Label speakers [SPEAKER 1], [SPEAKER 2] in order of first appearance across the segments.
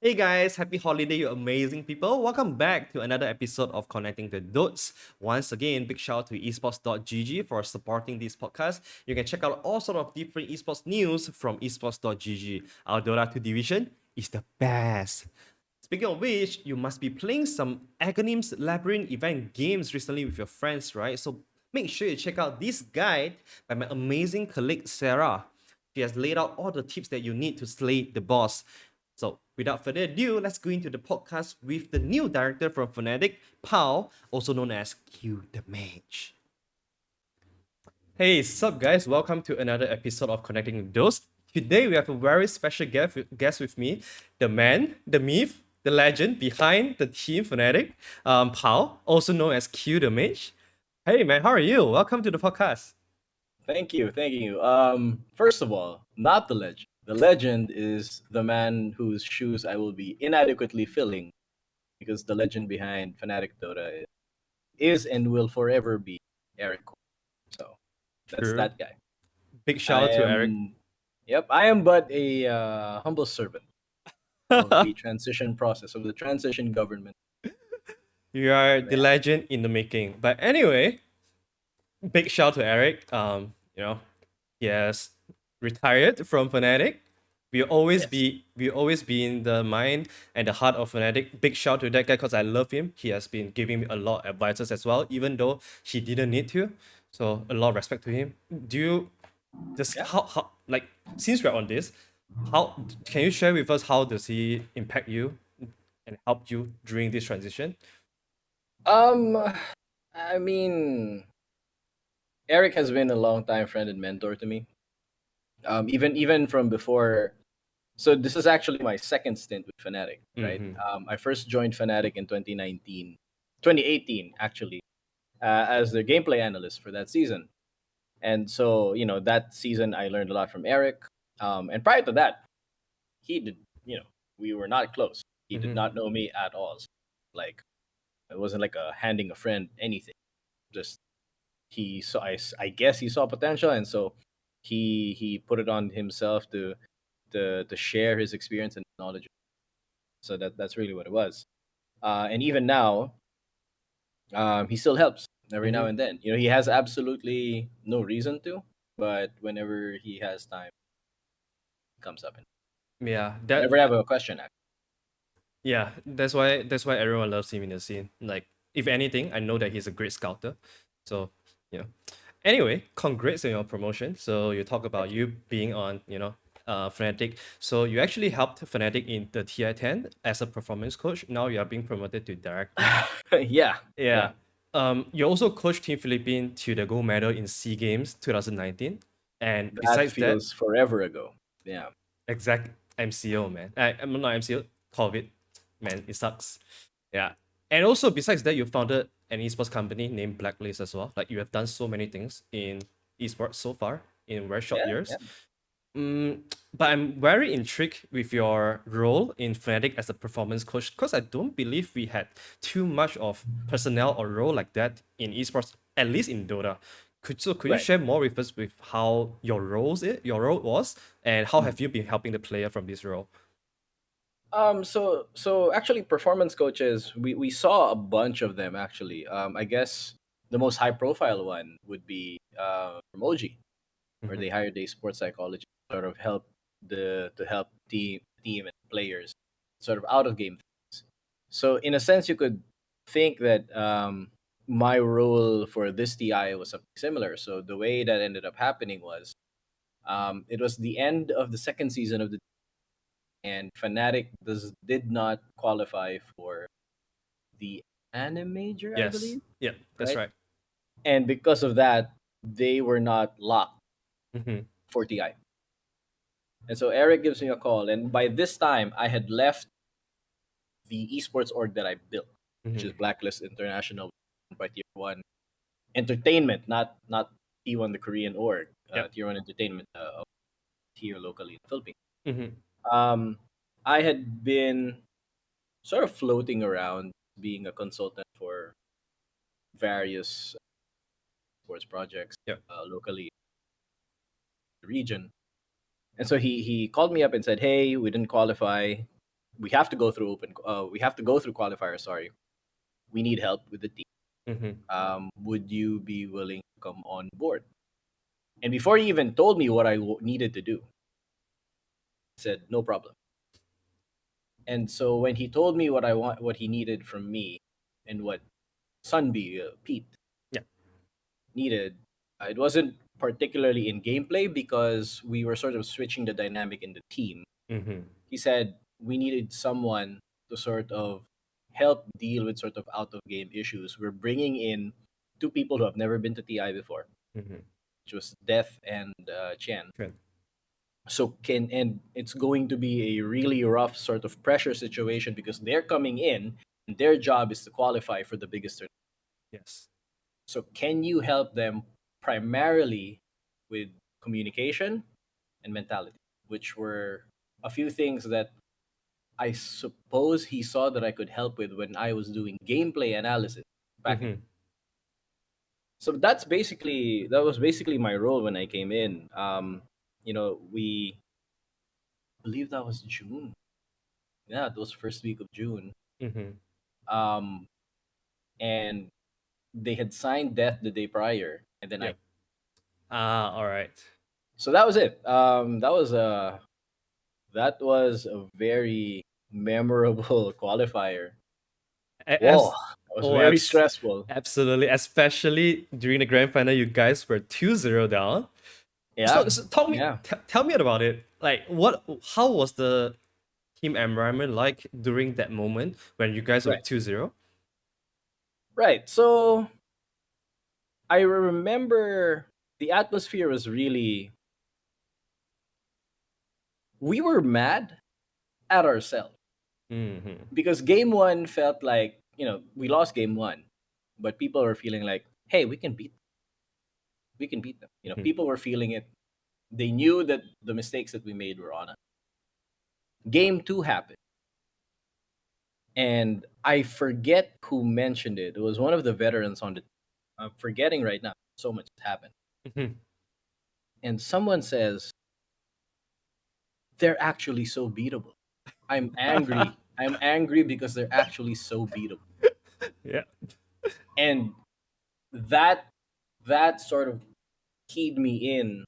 [SPEAKER 1] Hey guys, happy holiday, you amazing people. Welcome back to another episode of Connecting the Dots. Once again, big shout out to esports.gg for supporting this podcast. You can check out all sort of different esports news from esports.gg. Our Dota 2 division is the best. Speaking of which, you must be playing some Aghanim's Labyrinth event games recently with your friends, right? So make sure you check out this guide by my amazing colleague Sarah. She has laid out all the tips that you need to slay the boss. So without further ado, let's go into the podcast with the new director from Fnatic, Pao, also known as Q the Mage. Hey, sup guys? Welcome to another episode of Connecting the Dots. Today we have a very special guest with me, the man, the myth, the legend behind the team Fnatic, Pao, also known as Q the Mage. Hey man, how are you? Welcome to the podcast.
[SPEAKER 2] Thank you, thank you. First of all, not the legend. The legend is the man whose shoes I will be inadequately filling, because the legend behind Fnatic Dota is and will forever be Eric Cole. So that's
[SPEAKER 1] True.
[SPEAKER 2] that guy.
[SPEAKER 1] Big shout
[SPEAKER 2] I
[SPEAKER 1] out to Eric.
[SPEAKER 2] am, yep, I am but a humble servant of the transition process of the transition government.
[SPEAKER 1] You are the
[SPEAKER 2] Yeah.
[SPEAKER 1] legend in the making. But anyway, big shout to Eric. He has retired from Fnatic.
[SPEAKER 2] Yes.
[SPEAKER 1] We always be in the mind and the heart of Fnatic. Big shout to that guy because I love him. He has been giving me a lot of advices as well, even though he didn't need to. So a lot of respect to him. Do you just
[SPEAKER 2] Yeah.
[SPEAKER 1] how like since we're on this, how can you share with us how does he impact you and help you during this transition?
[SPEAKER 2] Um, I mean, Eric has been a long time friend and mentor to me. Even from before. So this is actually my second stint with Fnatic, right?
[SPEAKER 1] Mm-hmm.
[SPEAKER 2] I first joined Fnatic in 2019, 2018 actually, as the gameplay analyst for that season. And so, that season I learned a lot from Eric. And prior to that, he did, we were not close. He did
[SPEAKER 1] Mm-hmm.
[SPEAKER 2] not know me at all. Like, it wasn't like a handing a friend anything. Just he saw, I guess he saw potential, and so he put it on himself to share his experience and knowledge. So that's really what it was. And even now, he still helps every now
[SPEAKER 1] Mm-hmm.
[SPEAKER 2] and then. He has absolutely no reason to, but whenever he has time, he comes up. And
[SPEAKER 1] Yeah,
[SPEAKER 2] whenever I have a question,
[SPEAKER 1] yeah, that's why everyone loves him in the scene. Like, if anything, I know that he's a great scouter. So, you know. Anyway, congrats on your promotion. So you talk about
[SPEAKER 2] thank you.
[SPEAKER 1] you being on, Fnatic. So you actually helped Fnatic in the TI10 as a performance coach. Now you are being promoted to director.
[SPEAKER 2] Yeah, yeah.
[SPEAKER 1] Yeah. You also coached Team Philippines to the gold medal in SEA Games 2019. And
[SPEAKER 2] That
[SPEAKER 1] besides that,
[SPEAKER 2] feels forever ago. Yeah.
[SPEAKER 1] exact MCO, man. I'm not MCO, COVID, man. It sucks. Yeah. And also, besides that, you founded an esports company named Blacklist as well. Like, you have done so many things in esports so far in very short
[SPEAKER 2] Yeah,
[SPEAKER 1] years.
[SPEAKER 2] yeah.
[SPEAKER 1] Mm, but I'm very intrigued with your role in Fnatic as a performance coach because I don't believe we had too much of personnel or role like that in esports, at least in Dota. Could you
[SPEAKER 2] Right.
[SPEAKER 1] share more with us with how your role was and how
[SPEAKER 2] Mhm.
[SPEAKER 1] have you been helping the player from this role?
[SPEAKER 2] So actually, performance coaches, we saw a bunch of them actually. I guess the most high profile one would be from OG, where
[SPEAKER 1] Mm-hmm.
[SPEAKER 2] they hired a sports psychologist to sort of help team and players sort of out of game things. So in a sense, you could think that my role for this TI was something similar. So the way that ended up happening was it was the end of the second season of the, and Fnatic did not qualify for the anime major, I
[SPEAKER 1] Yes.
[SPEAKER 2] believe,
[SPEAKER 1] Yeah, that's
[SPEAKER 2] right?
[SPEAKER 1] right.
[SPEAKER 2] And because of that, they were not locked
[SPEAKER 1] Mm-hmm.
[SPEAKER 2] for TI. And so Eric gives me a call, and by this time, I had left the esports org that I built, which
[SPEAKER 1] Mm-hmm.
[SPEAKER 2] is Blacklist International by Tier One Entertainment, not T1 the Korean org,
[SPEAKER 1] Yep.
[SPEAKER 2] Tier One Entertainment here locally in the Philippines.
[SPEAKER 1] Mm-hmm.
[SPEAKER 2] Um, I had been sort of floating around being a consultant for various sports projects
[SPEAKER 1] Yep.
[SPEAKER 2] locally in the region. And so he called me up and said, "Hey, we didn't qualify. we have to go through we have to go through qualifiers. Sorry, we need help with the team.
[SPEAKER 1] Mm-hmm.
[SPEAKER 2] Would you be willing to come on board? And before he even told me what I needed to do, I said no problem. And so when he told me what he needed from me, and what Sunby Pete
[SPEAKER 1] Yeah.
[SPEAKER 2] needed, it wasn't particularly in gameplay because we were sort of switching the dynamic in the team.
[SPEAKER 1] Mm-hmm.
[SPEAKER 2] He said we needed someone to sort of help deal with sort of out of game issues. We're bringing in two people who have never been to TI before,
[SPEAKER 1] Mm-hmm.
[SPEAKER 2] which was Death and Chen.
[SPEAKER 1] Good.
[SPEAKER 2] So and it's going to be a really rough sort of pressure situation because they're coming in and their job is to qualify for the biggest tournament.
[SPEAKER 1] Yes.
[SPEAKER 2] So can you help them primarily with communication and mentality, which were a few things that I suppose he saw that I could help with when I was doing gameplay analysis back in.
[SPEAKER 1] Mm-hmm.
[SPEAKER 2] So that was basically my role when I came in. We believe that was June. Yeah, it was first week of June.
[SPEAKER 1] Mm-hmm.
[SPEAKER 2] Um, and they had signed Death the day prior, and then I.
[SPEAKER 1] Yep. Ah, all right.
[SPEAKER 2] So that was it. That was a very memorable qualifier. Whoa,
[SPEAKER 1] As
[SPEAKER 2] that was
[SPEAKER 1] oh,
[SPEAKER 2] very stressful.
[SPEAKER 1] absolutely. Especially during the grand final, you guys were 2-0 down. So,
[SPEAKER 2] Yeah,
[SPEAKER 1] talk me,
[SPEAKER 2] yeah,
[SPEAKER 1] tell me about it. Like, how was the team environment like during that moment when you guys were
[SPEAKER 2] right,
[SPEAKER 1] 2-0?
[SPEAKER 2] right. So I remember the atmosphere was really. We were mad at ourselves
[SPEAKER 1] Mm-hmm.
[SPEAKER 2] because game one felt like we lost game one, but people were feeling like, hey, we can beat them.
[SPEAKER 1] Mm-hmm.
[SPEAKER 2] People were feeling it. They knew that the mistakes that we made were on us. Game two happened, and I forget who mentioned it. It was one of the veterans on the. I'm forgetting right now. So much has happened,
[SPEAKER 1] Mm-hmm.
[SPEAKER 2] and someone says they're actually so beatable. I'm angry. I'm angry because they're actually so beatable,
[SPEAKER 1] Yeah.
[SPEAKER 2] and that that sort of keyed me in.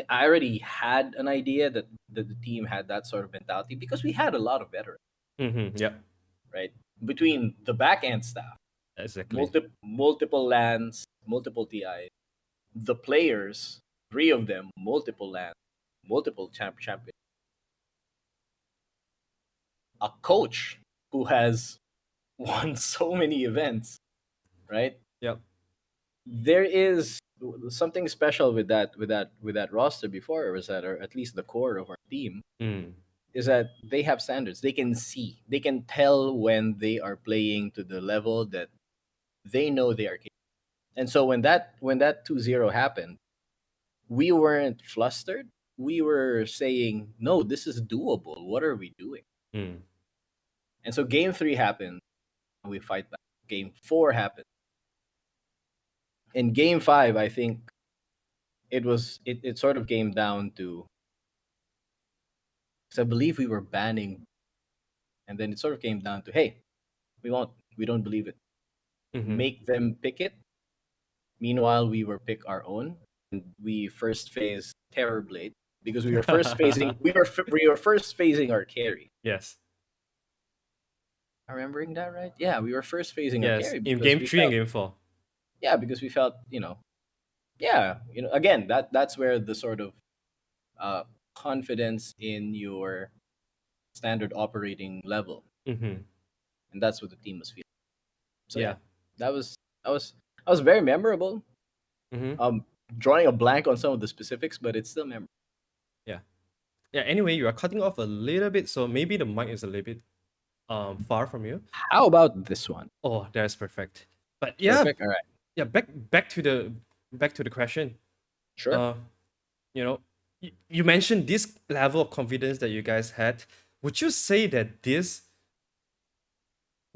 [SPEAKER 2] I already had an idea that the team had that sort of mentality because we had a lot of veterans,
[SPEAKER 1] Mm-hmm. Yeah.
[SPEAKER 2] right? Between the back end staff,
[SPEAKER 1] Exactly.
[SPEAKER 2] multiple lands, multiple TI, the players, three of them, multiple lands, multiple champions, a coach who has won so many events, right?
[SPEAKER 1] Yep.
[SPEAKER 2] There is something special with that roster before was that, or at least the core of our team,
[SPEAKER 1] Mm.
[SPEAKER 2] is that they have standards. They can see, they can tell when they are playing to the level that they know they are capable. And so when that 2-0 happened, we weren't flustered. We were saying, no, this is doable. What are we doing?
[SPEAKER 1] Mm.
[SPEAKER 2] And so game three happened, and we fight back. Game four happened. In game five, I think it sort of came down to, because I believe we were banning, and then it sort of came down to, hey, we won't. We don't believe it.
[SPEAKER 1] Mm-hmm.
[SPEAKER 2] Make them pick it. Meanwhile, we were pick our own. And we first phased Terror Blade because we were first phasing our carry.
[SPEAKER 1] Yes.
[SPEAKER 2] Am I remembering that right? Yeah, we were first phasing our
[SPEAKER 1] Yes.
[SPEAKER 2] carry
[SPEAKER 1] In
[SPEAKER 2] because
[SPEAKER 1] game
[SPEAKER 2] we
[SPEAKER 1] 3 and
[SPEAKER 2] felt,
[SPEAKER 1] game 4.
[SPEAKER 2] yeah, because we felt, yeah, again, that's where the sort of uh, confidence in your standard operating level,
[SPEAKER 1] Mm-hmm.
[SPEAKER 2] and that's what the team was feeling. So
[SPEAKER 1] Yeah.
[SPEAKER 2] yeah, that was very memorable.
[SPEAKER 1] Mm-hmm.
[SPEAKER 2] Um, Drawing a blank on some of the specifics, but it's still memorable.
[SPEAKER 1] Yeah. Yeah. Anyway, you are cutting off a little bit, so maybe the mic is a little bit far from you.
[SPEAKER 2] How about this one?
[SPEAKER 1] Oh, that's perfect. But yeah,
[SPEAKER 2] Perfect. All right.
[SPEAKER 1] yeah. Back to the question.
[SPEAKER 2] Sure.
[SPEAKER 1] Uh, you know, you mentioned this level of confidence that you guys had. Would you say that this,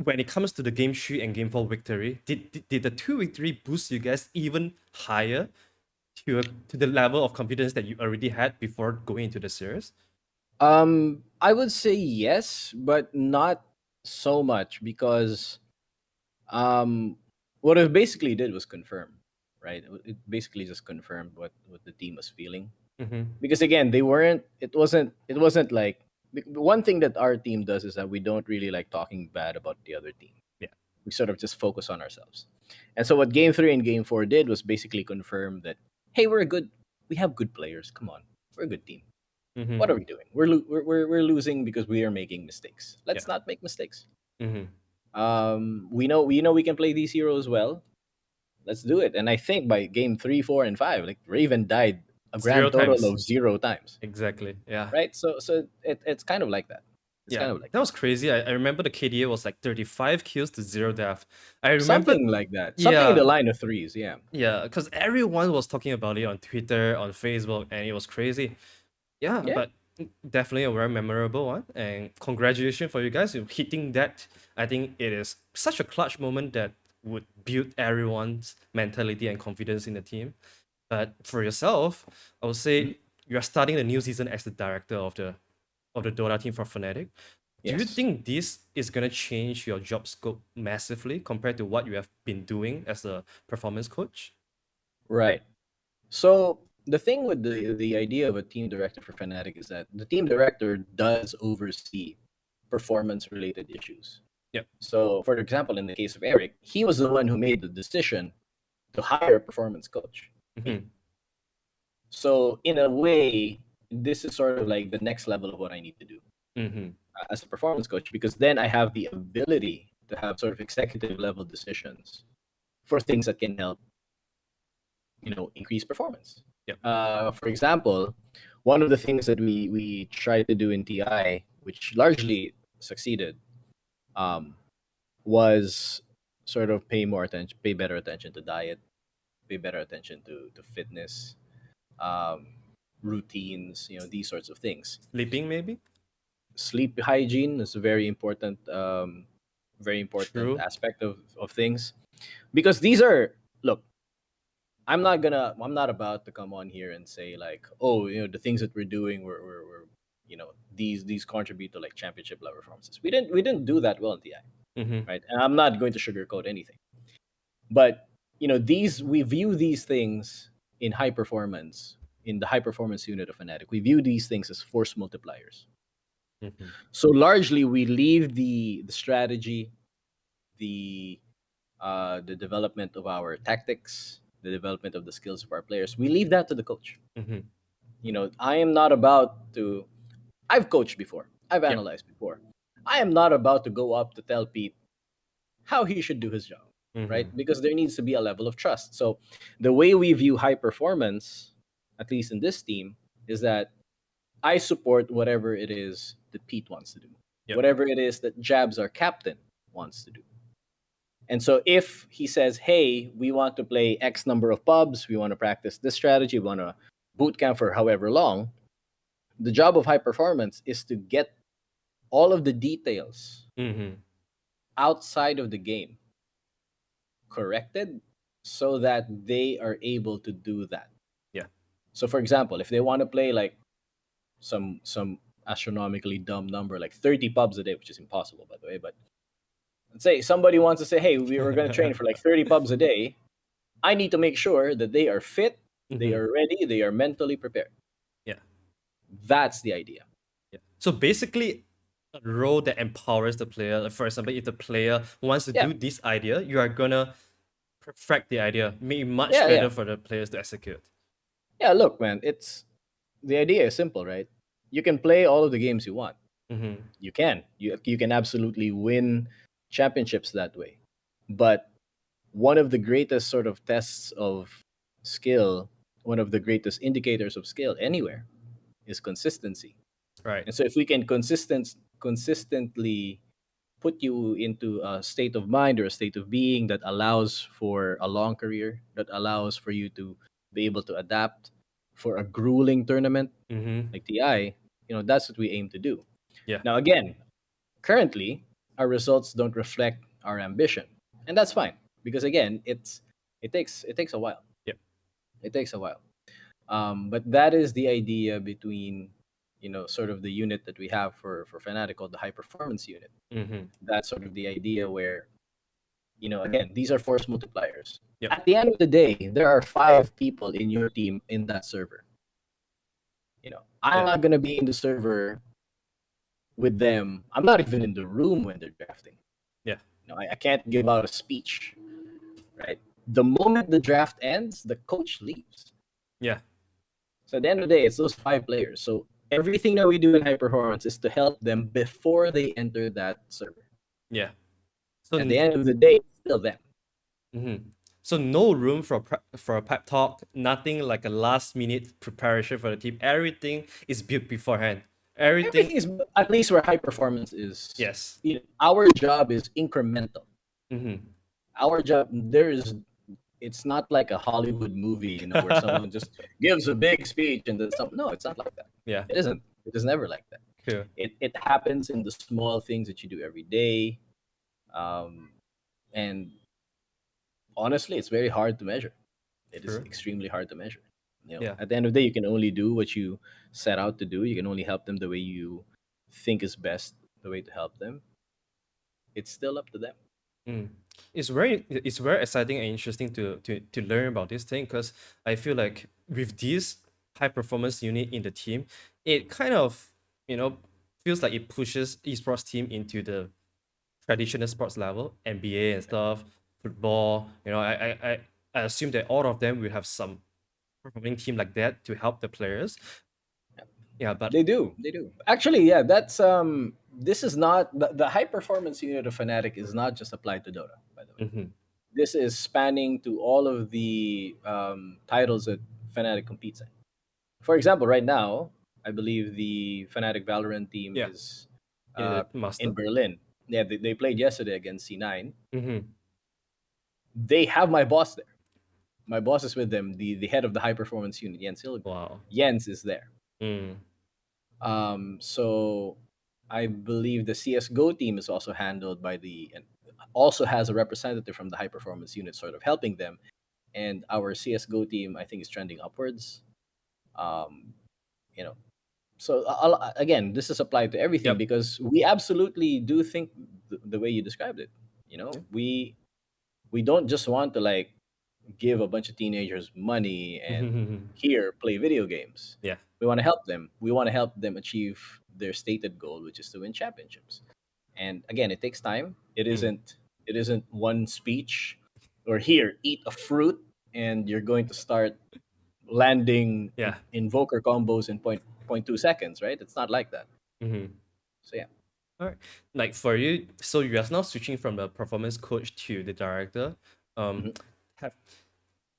[SPEAKER 1] when it comes to the game 3 and game 4 victory, did the two victory boost you guys even higher to the level of confidence that you already had before going into the series?
[SPEAKER 2] I would say yes, but not so much because um, what it basically did was confirm, right? It basically just confirmed what the team was feeling.
[SPEAKER 1] Mm-hmm.
[SPEAKER 2] Because again, they weren't. It wasn't like one thing that our team does is that we don't really like talking bad about the other team.
[SPEAKER 1] Yeah.
[SPEAKER 2] We sort of just focus on ourselves. And so what Game Three and Game Four did was basically confirm that hey, we have good players. Come on, we're a good team.
[SPEAKER 1] Mm-hmm.
[SPEAKER 2] What are we doing? We're losing because we are making mistakes.
[SPEAKER 1] Yeah.
[SPEAKER 2] Let's not make mistakes.
[SPEAKER 1] Mm-hmm.
[SPEAKER 2] We know we can play these heroes well. Let's do it. And I think by game 3, 4, and 5, like Raven died a
[SPEAKER 1] Zero
[SPEAKER 2] grand total
[SPEAKER 1] times.
[SPEAKER 2] of 0 times.
[SPEAKER 1] Exactly. Yeah.
[SPEAKER 2] Right? So it's kind of like that. It's
[SPEAKER 1] Yeah,
[SPEAKER 2] kind of like
[SPEAKER 1] that was crazy. I remember the KDA was like 35 kills to 0 death. I remember,
[SPEAKER 2] something like that. Something in
[SPEAKER 1] yeah,
[SPEAKER 2] the line of threes. Yeah.
[SPEAKER 1] yeah, because everyone was talking about it on Twitter, on Facebook, and it was crazy. Yeah,
[SPEAKER 2] Yeah.
[SPEAKER 1] but definitely a very memorable one. And congratulations for you guys in hitting that. I think it is such a clutch moment that would build everyone's mentality and confidence in the team. But for yourself, I would
[SPEAKER 2] Mhm.
[SPEAKER 1] say you are starting the new season as the director of the Dota team for Fnatic. Do you
[SPEAKER 2] Yes.
[SPEAKER 1] think this is gonna change your job scope massively compared to what you have been doing as a performance coach?
[SPEAKER 2] Right. So the thing with the idea of a team director for Fnatic is that the team director does oversee performance related issues.
[SPEAKER 1] Yep.
[SPEAKER 2] So, for example, in the case of Eric, he was the one who made the decision to hire a performance coach, me.
[SPEAKER 1] Mm-hmm.
[SPEAKER 2] So, in a way, this is sort of like the next level of what I need to do
[SPEAKER 1] Mm-hmm.
[SPEAKER 2] as a performance coach because then I have the ability to have sort of executive level decisions for things that can help, increase performance.
[SPEAKER 1] Yep.
[SPEAKER 2] For example, one of the things that we tried to do in TI, which largely succeeded, um, was sort of pay better attention to diet, pay better attention to fitness, um, routines, these sorts of things.
[SPEAKER 1] Sleeping maybe?
[SPEAKER 2] Sleep hygiene is a very important
[SPEAKER 1] True.
[SPEAKER 2] aspect of things because these are look. I'm not about to come on here and say like, oh, the things that we're doing, these contribute to like championship level performances. We didn't do that well in TI,
[SPEAKER 1] Mm-hmm.
[SPEAKER 2] right? And I'm not going to sugarcoat anything. But these we view these things in high performance in the high performance unit of Fnatic. We view these things as force multipliers.
[SPEAKER 1] Mm-hmm.
[SPEAKER 2] So largely, we leave the strategy, the the development of our tactics, the development of the skills of our players. We leave that to the coach.
[SPEAKER 1] Mm-hmm.
[SPEAKER 2] I am not about to. I've coached before. I've
[SPEAKER 1] Yep.
[SPEAKER 2] analyzed before. I am not about to go up to tell Pete how he should do his job, right?
[SPEAKER 1] Mm-hmm.
[SPEAKER 2] Because there needs to be a level of trust. So the way we view high performance, at least in this team, is that I support whatever it is that Pete wants to do,
[SPEAKER 1] Yep.
[SPEAKER 2] whatever it is that Jabz, our captain, wants to do. And so if he says, hey, we want to play X number of pubs, we want to practice this strategy, we want to boot camp for however long, the job of high performance is to get all of the details
[SPEAKER 1] Mm-hmm.
[SPEAKER 2] outside of the game corrected so that they are able to do that.
[SPEAKER 1] Yeah.
[SPEAKER 2] So for example, if they want to play like some astronomically dumb number like 30 pubs a day, which is impossible by the way, but let's say somebody wants to say, "Hey, we were going to train for like 30 pubs a day." I need to make sure that they are fit, they
[SPEAKER 1] Mm-hmm.
[SPEAKER 2] are ready, they are mentally prepared.
[SPEAKER 1] Yeah.
[SPEAKER 2] That's the idea.
[SPEAKER 1] Yeah. So basically, a role that empowers the player. Like, for example, if the player wants to
[SPEAKER 2] Yeah.
[SPEAKER 1] do this idea, you are gonna perfect the idea, make it much
[SPEAKER 2] Yeah, yeah.
[SPEAKER 1] better for the players to execute.
[SPEAKER 2] Yeah, look, man, it's the idea is simple, right? You can play all of the games you want.
[SPEAKER 1] Mm-hmm.
[SPEAKER 2] You can. You can absolutely win championships that way. But one of the greatest sort of tests of skill, one of the greatest indicators of skill anywhere is consistency.
[SPEAKER 1] Right.
[SPEAKER 2] And so if we can consistently put you into a state of mind or a state of being that allows for a long career, that allows for you to be able to adapt for a grueling tournament
[SPEAKER 1] Mm-hmm.
[SPEAKER 2] like TI, that's what we aim to do.
[SPEAKER 1] Yeah.
[SPEAKER 2] Now again, currently our results don't reflect our ambition. And that's fine because again, it takes a while.
[SPEAKER 1] Yeah.
[SPEAKER 2] It takes a while. But that is the idea between sort of the unit that we have for Fnatic called the high performance unit.
[SPEAKER 1] Mm-hmm.
[SPEAKER 2] That's sort of the idea where, again, these are force multipliers.
[SPEAKER 1] Yep.
[SPEAKER 2] At the end of the day, there are 5 people in your team in that server. I'm
[SPEAKER 1] Yeah.
[SPEAKER 2] not gonna be in the server with them. I'm not even in the room when they're drafting.
[SPEAKER 1] Yeah.
[SPEAKER 2] I can't give out a speech, right? The moment the draft ends, the coach leaves.
[SPEAKER 1] Yeah.
[SPEAKER 2] So at the end of the day, it's those 5 players. So everything that we do in high performance is to help them before they enter that server.
[SPEAKER 1] Yeah. So
[SPEAKER 2] At the end of the day, it's still them.
[SPEAKER 1] mhm. So no room for a pep talk, nothing like a last minute preparation for the team. Everything is built beforehand. Everything,
[SPEAKER 2] Everything is, at least where high performance is.
[SPEAKER 1] yes.
[SPEAKER 2] Our job is incremental.
[SPEAKER 1] Mm-hmm.
[SPEAKER 2] Our job, it's not like a Hollywood movie, where someone just gives a big speech and then some. No, it's not like that.
[SPEAKER 1] Yeah.
[SPEAKER 2] It isn't. It is never like that.
[SPEAKER 1] Cool.
[SPEAKER 2] It happens in the small things that you do every day, um, and honestly, it's very hard to measure. It is
[SPEAKER 1] True.
[SPEAKER 2] extremely hard to measure.
[SPEAKER 1] Yeah.
[SPEAKER 2] At the end of the day, you can only do what you set out to do. You can only help them the way you think is best, the way to help them. It's still up to them.
[SPEAKER 1] Mm. It's very exciting and interesting to learn about this thing because I feel like with this high performance unit in the team, it kind of you know feels like it pushes esports team into the traditional sports level, NBA and stuff, football. I assume that all of them will have some performing team like that to help the players. Yeah, but
[SPEAKER 2] They do. They do. Actually, yeah, that's this is not the high performance unit of Fnatic is not just applied to Dota, by the way.
[SPEAKER 1] mhm,
[SPEAKER 2] This is spanning to all of the titles that Fnatic competes in. For example, right now, I believe the Fnatic Valorant team
[SPEAKER 1] yeah,
[SPEAKER 2] is
[SPEAKER 1] in
[SPEAKER 2] uh,
[SPEAKER 1] the master.
[SPEAKER 2] in Berlin. Yeah, they played yesterday against C9.
[SPEAKER 1] Mm-hmm.
[SPEAKER 2] They have my boss there. My boss is with them, the head of the high performance unit, Jens Hilgren.
[SPEAKER 1] Wow.
[SPEAKER 2] Jens is there.
[SPEAKER 1] Mm.
[SPEAKER 2] So I believe the CS:GO team is also handled by and also has a representative from the high performance unit sort of helping them. And our CS:GO team, I think, is trending upwards. Um, you know, so again, this is applied to everything
[SPEAKER 1] Yep.
[SPEAKER 2] because we absolutely do think the way you described it.
[SPEAKER 1] Yeah.
[SPEAKER 2] We don't just want to like give a bunch of teenagers money and here play video games.
[SPEAKER 1] Yeah.
[SPEAKER 2] We want to help them. We want to help them achieve their stated goal, which is to win championships. And again, it takes time.
[SPEAKER 1] Mm.
[SPEAKER 2] It isn't one speech or here eat a fruit and you're going to start landing
[SPEAKER 1] Yeah.
[SPEAKER 2] invoker combos in point 2 seconds, right? It's not like that.
[SPEAKER 1] Mm-hmm.
[SPEAKER 2] So yeah.
[SPEAKER 1] All right. Like for you, so you are now switching from the performance coach to the director. Um,
[SPEAKER 2] Mhm.
[SPEAKER 1] have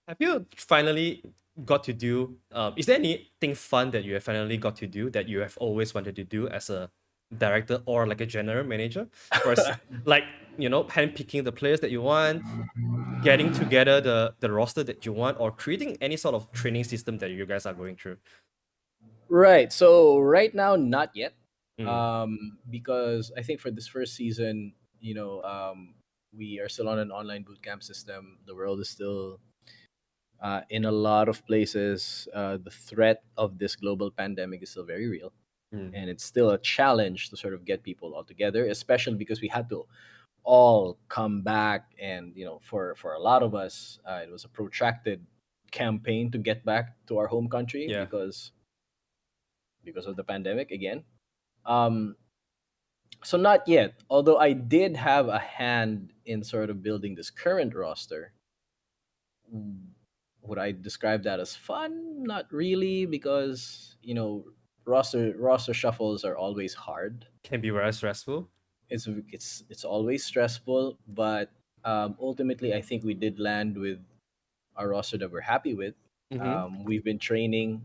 [SPEAKER 1] have you finally got to do? Is there anything fun that you have finally got to do that you have always wanted to do as a director or like a general manager? First, like handpicking the players that you want, getting together the roster that you want, or creating any sort of training system that you guys are going through.
[SPEAKER 2] Right. So right now, not yet,
[SPEAKER 1] Mm.
[SPEAKER 2] because I think for this first season, we are still on an online bootcamp system. The world is still in a lot of places. The threat of this global pandemic is still very real,
[SPEAKER 1] Mm.
[SPEAKER 2] and it's still a challenge to sort of get people all together, especially because we had to all come back, and for a lot of us, it was a protracted campaign to get back to our home country
[SPEAKER 1] Yeah.
[SPEAKER 2] because of the pandemic again. Um, so not yet. Although I did have a hand in sort of building this current roster. Would I describe that as fun? Not really, because roster shuffles are always hard.
[SPEAKER 1] Can be very stressful.
[SPEAKER 2] It's always stressful, but ultimately, I think we did land with a roster that we're happy with.
[SPEAKER 1] Mm-hmm.
[SPEAKER 2] We've been training.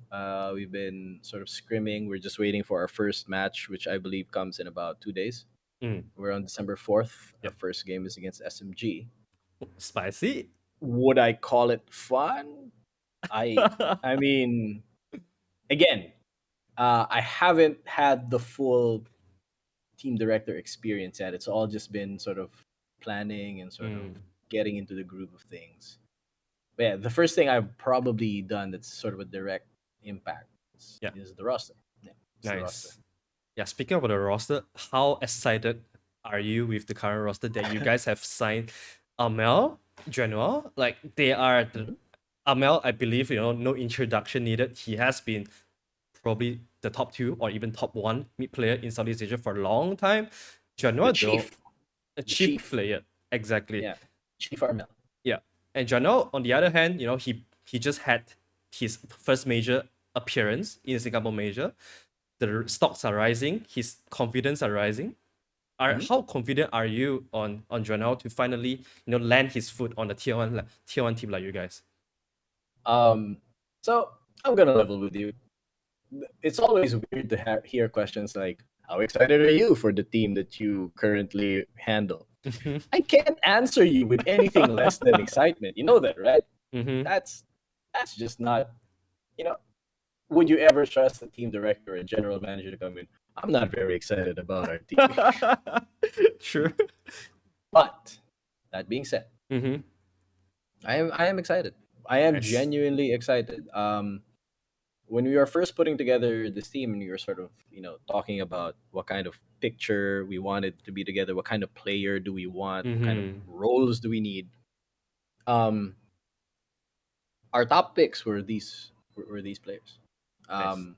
[SPEAKER 2] We've been sort of scrimming. We're just waiting for our first match, which I believe comes in about 2 days.
[SPEAKER 1] Mm.
[SPEAKER 2] We're on December 4th. Our
[SPEAKER 1] Yep.
[SPEAKER 2] first game is against SMG.
[SPEAKER 1] Spicy.
[SPEAKER 2] Would I call it fun? I I mean, again, I haven't had the full team director experience yet. It's all just been sort of planning and sort of
[SPEAKER 1] Mm.
[SPEAKER 2] getting into the groove of things. But yeah, the first thing I've probably done that's sort of a direct impact
[SPEAKER 1] Yeah.
[SPEAKER 2] is the roster. Yeah. It's the roster.
[SPEAKER 1] Nice. Yeah, speaking about the roster, how excited are you with the current roster that you guys have signed Amel, Genoa? Like they are the
[SPEAKER 2] Mhm.
[SPEAKER 1] Amel, I believe, no introduction needed. He has been probably the top two or even top one mid player in Southeast Asia for a long time.
[SPEAKER 2] The
[SPEAKER 1] Genoa though,
[SPEAKER 2] chief,
[SPEAKER 1] a
[SPEAKER 2] the
[SPEAKER 1] chief
[SPEAKER 2] chief,
[SPEAKER 1] player. Exactly.
[SPEAKER 2] yeah, Chief Armel.
[SPEAKER 1] Yeah. And Jano, on the other hand, he just had his first major appearance in Singapore Major. The stocks are rising, his confidence are rising.
[SPEAKER 2] Mhm.
[SPEAKER 1] How confident are you on Jano to finally land his foot on the tier one team like you guys?
[SPEAKER 2] Um, so I'm gonna level with you. It's always weird to hear questions like, "How excited are you for the team that you currently handle?"
[SPEAKER 1] Mm-hmm.
[SPEAKER 2] I can't answer you with anything less than excitement. You know that, right?
[SPEAKER 1] Mm-hmm.
[SPEAKER 2] That's that's just not. You know, would you ever trust a team director or a general manager to come in? I'm not very excited about our team.
[SPEAKER 1] True.
[SPEAKER 2] But that being said,
[SPEAKER 1] Mm-hmm.
[SPEAKER 2] I am excited. I am
[SPEAKER 1] Nice.
[SPEAKER 2] genuinely excited. When we were first putting together this team and we were sort of talking about what kind of picture we wanted to be together, what kind of player do we want, what kind of
[SPEAKER 1] Mm-hmm.
[SPEAKER 2] roles do we need. um our top picks were these players.
[SPEAKER 1] Nice.
[SPEAKER 2] um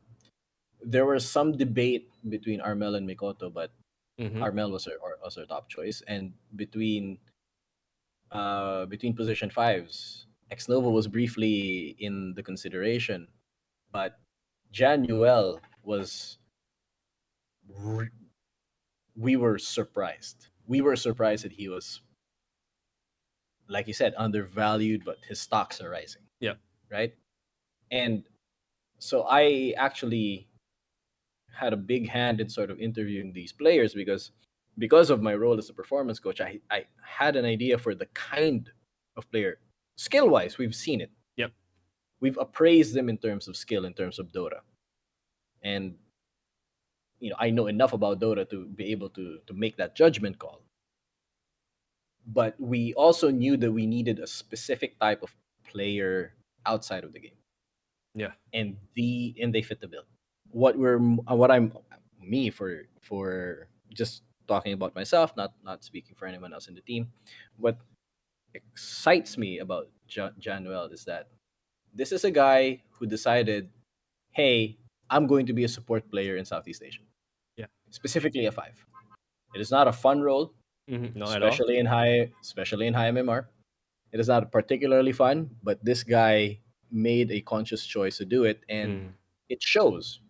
[SPEAKER 2] there was some debate between Armel and Mikoto, but
[SPEAKER 1] Mm-hmm.
[SPEAKER 2] Armel was our top choice. And between position fives, Ex Novo was briefly in the consideration, but Januel was re- we were surprised. We were surprised that he was, like you said, undervalued, but his stocks are rising,
[SPEAKER 1] Yeah.
[SPEAKER 2] right? And so I actually had a big hand in sort of interviewing these players because of my role as a performance coach. I had an idea for the kind of player. Skill wise, we've seen it.
[SPEAKER 1] Yep.
[SPEAKER 2] We've appraised them in terms of skill, in terms of Dota. And I know enough about Dota to be able to make that judgment call. But we also knew that we needed a specific type of player outside of the game,
[SPEAKER 1] Yeah.
[SPEAKER 2] and they fit the bill. What I'm me for just talking about myself, not speaking for anyone else in the team. What excites me about Januel is that this is a guy who decided, hey, I'm going to be a support player in Southeast Asia,
[SPEAKER 1] Yeah.
[SPEAKER 2] specifically a five. It is not a fun role,
[SPEAKER 1] Mm-hmm. Not at all.
[SPEAKER 2] especially in high MMR. It is not particularly fun, but this guy made a conscious choice to do it, and
[SPEAKER 1] Mm.
[SPEAKER 2] it shows.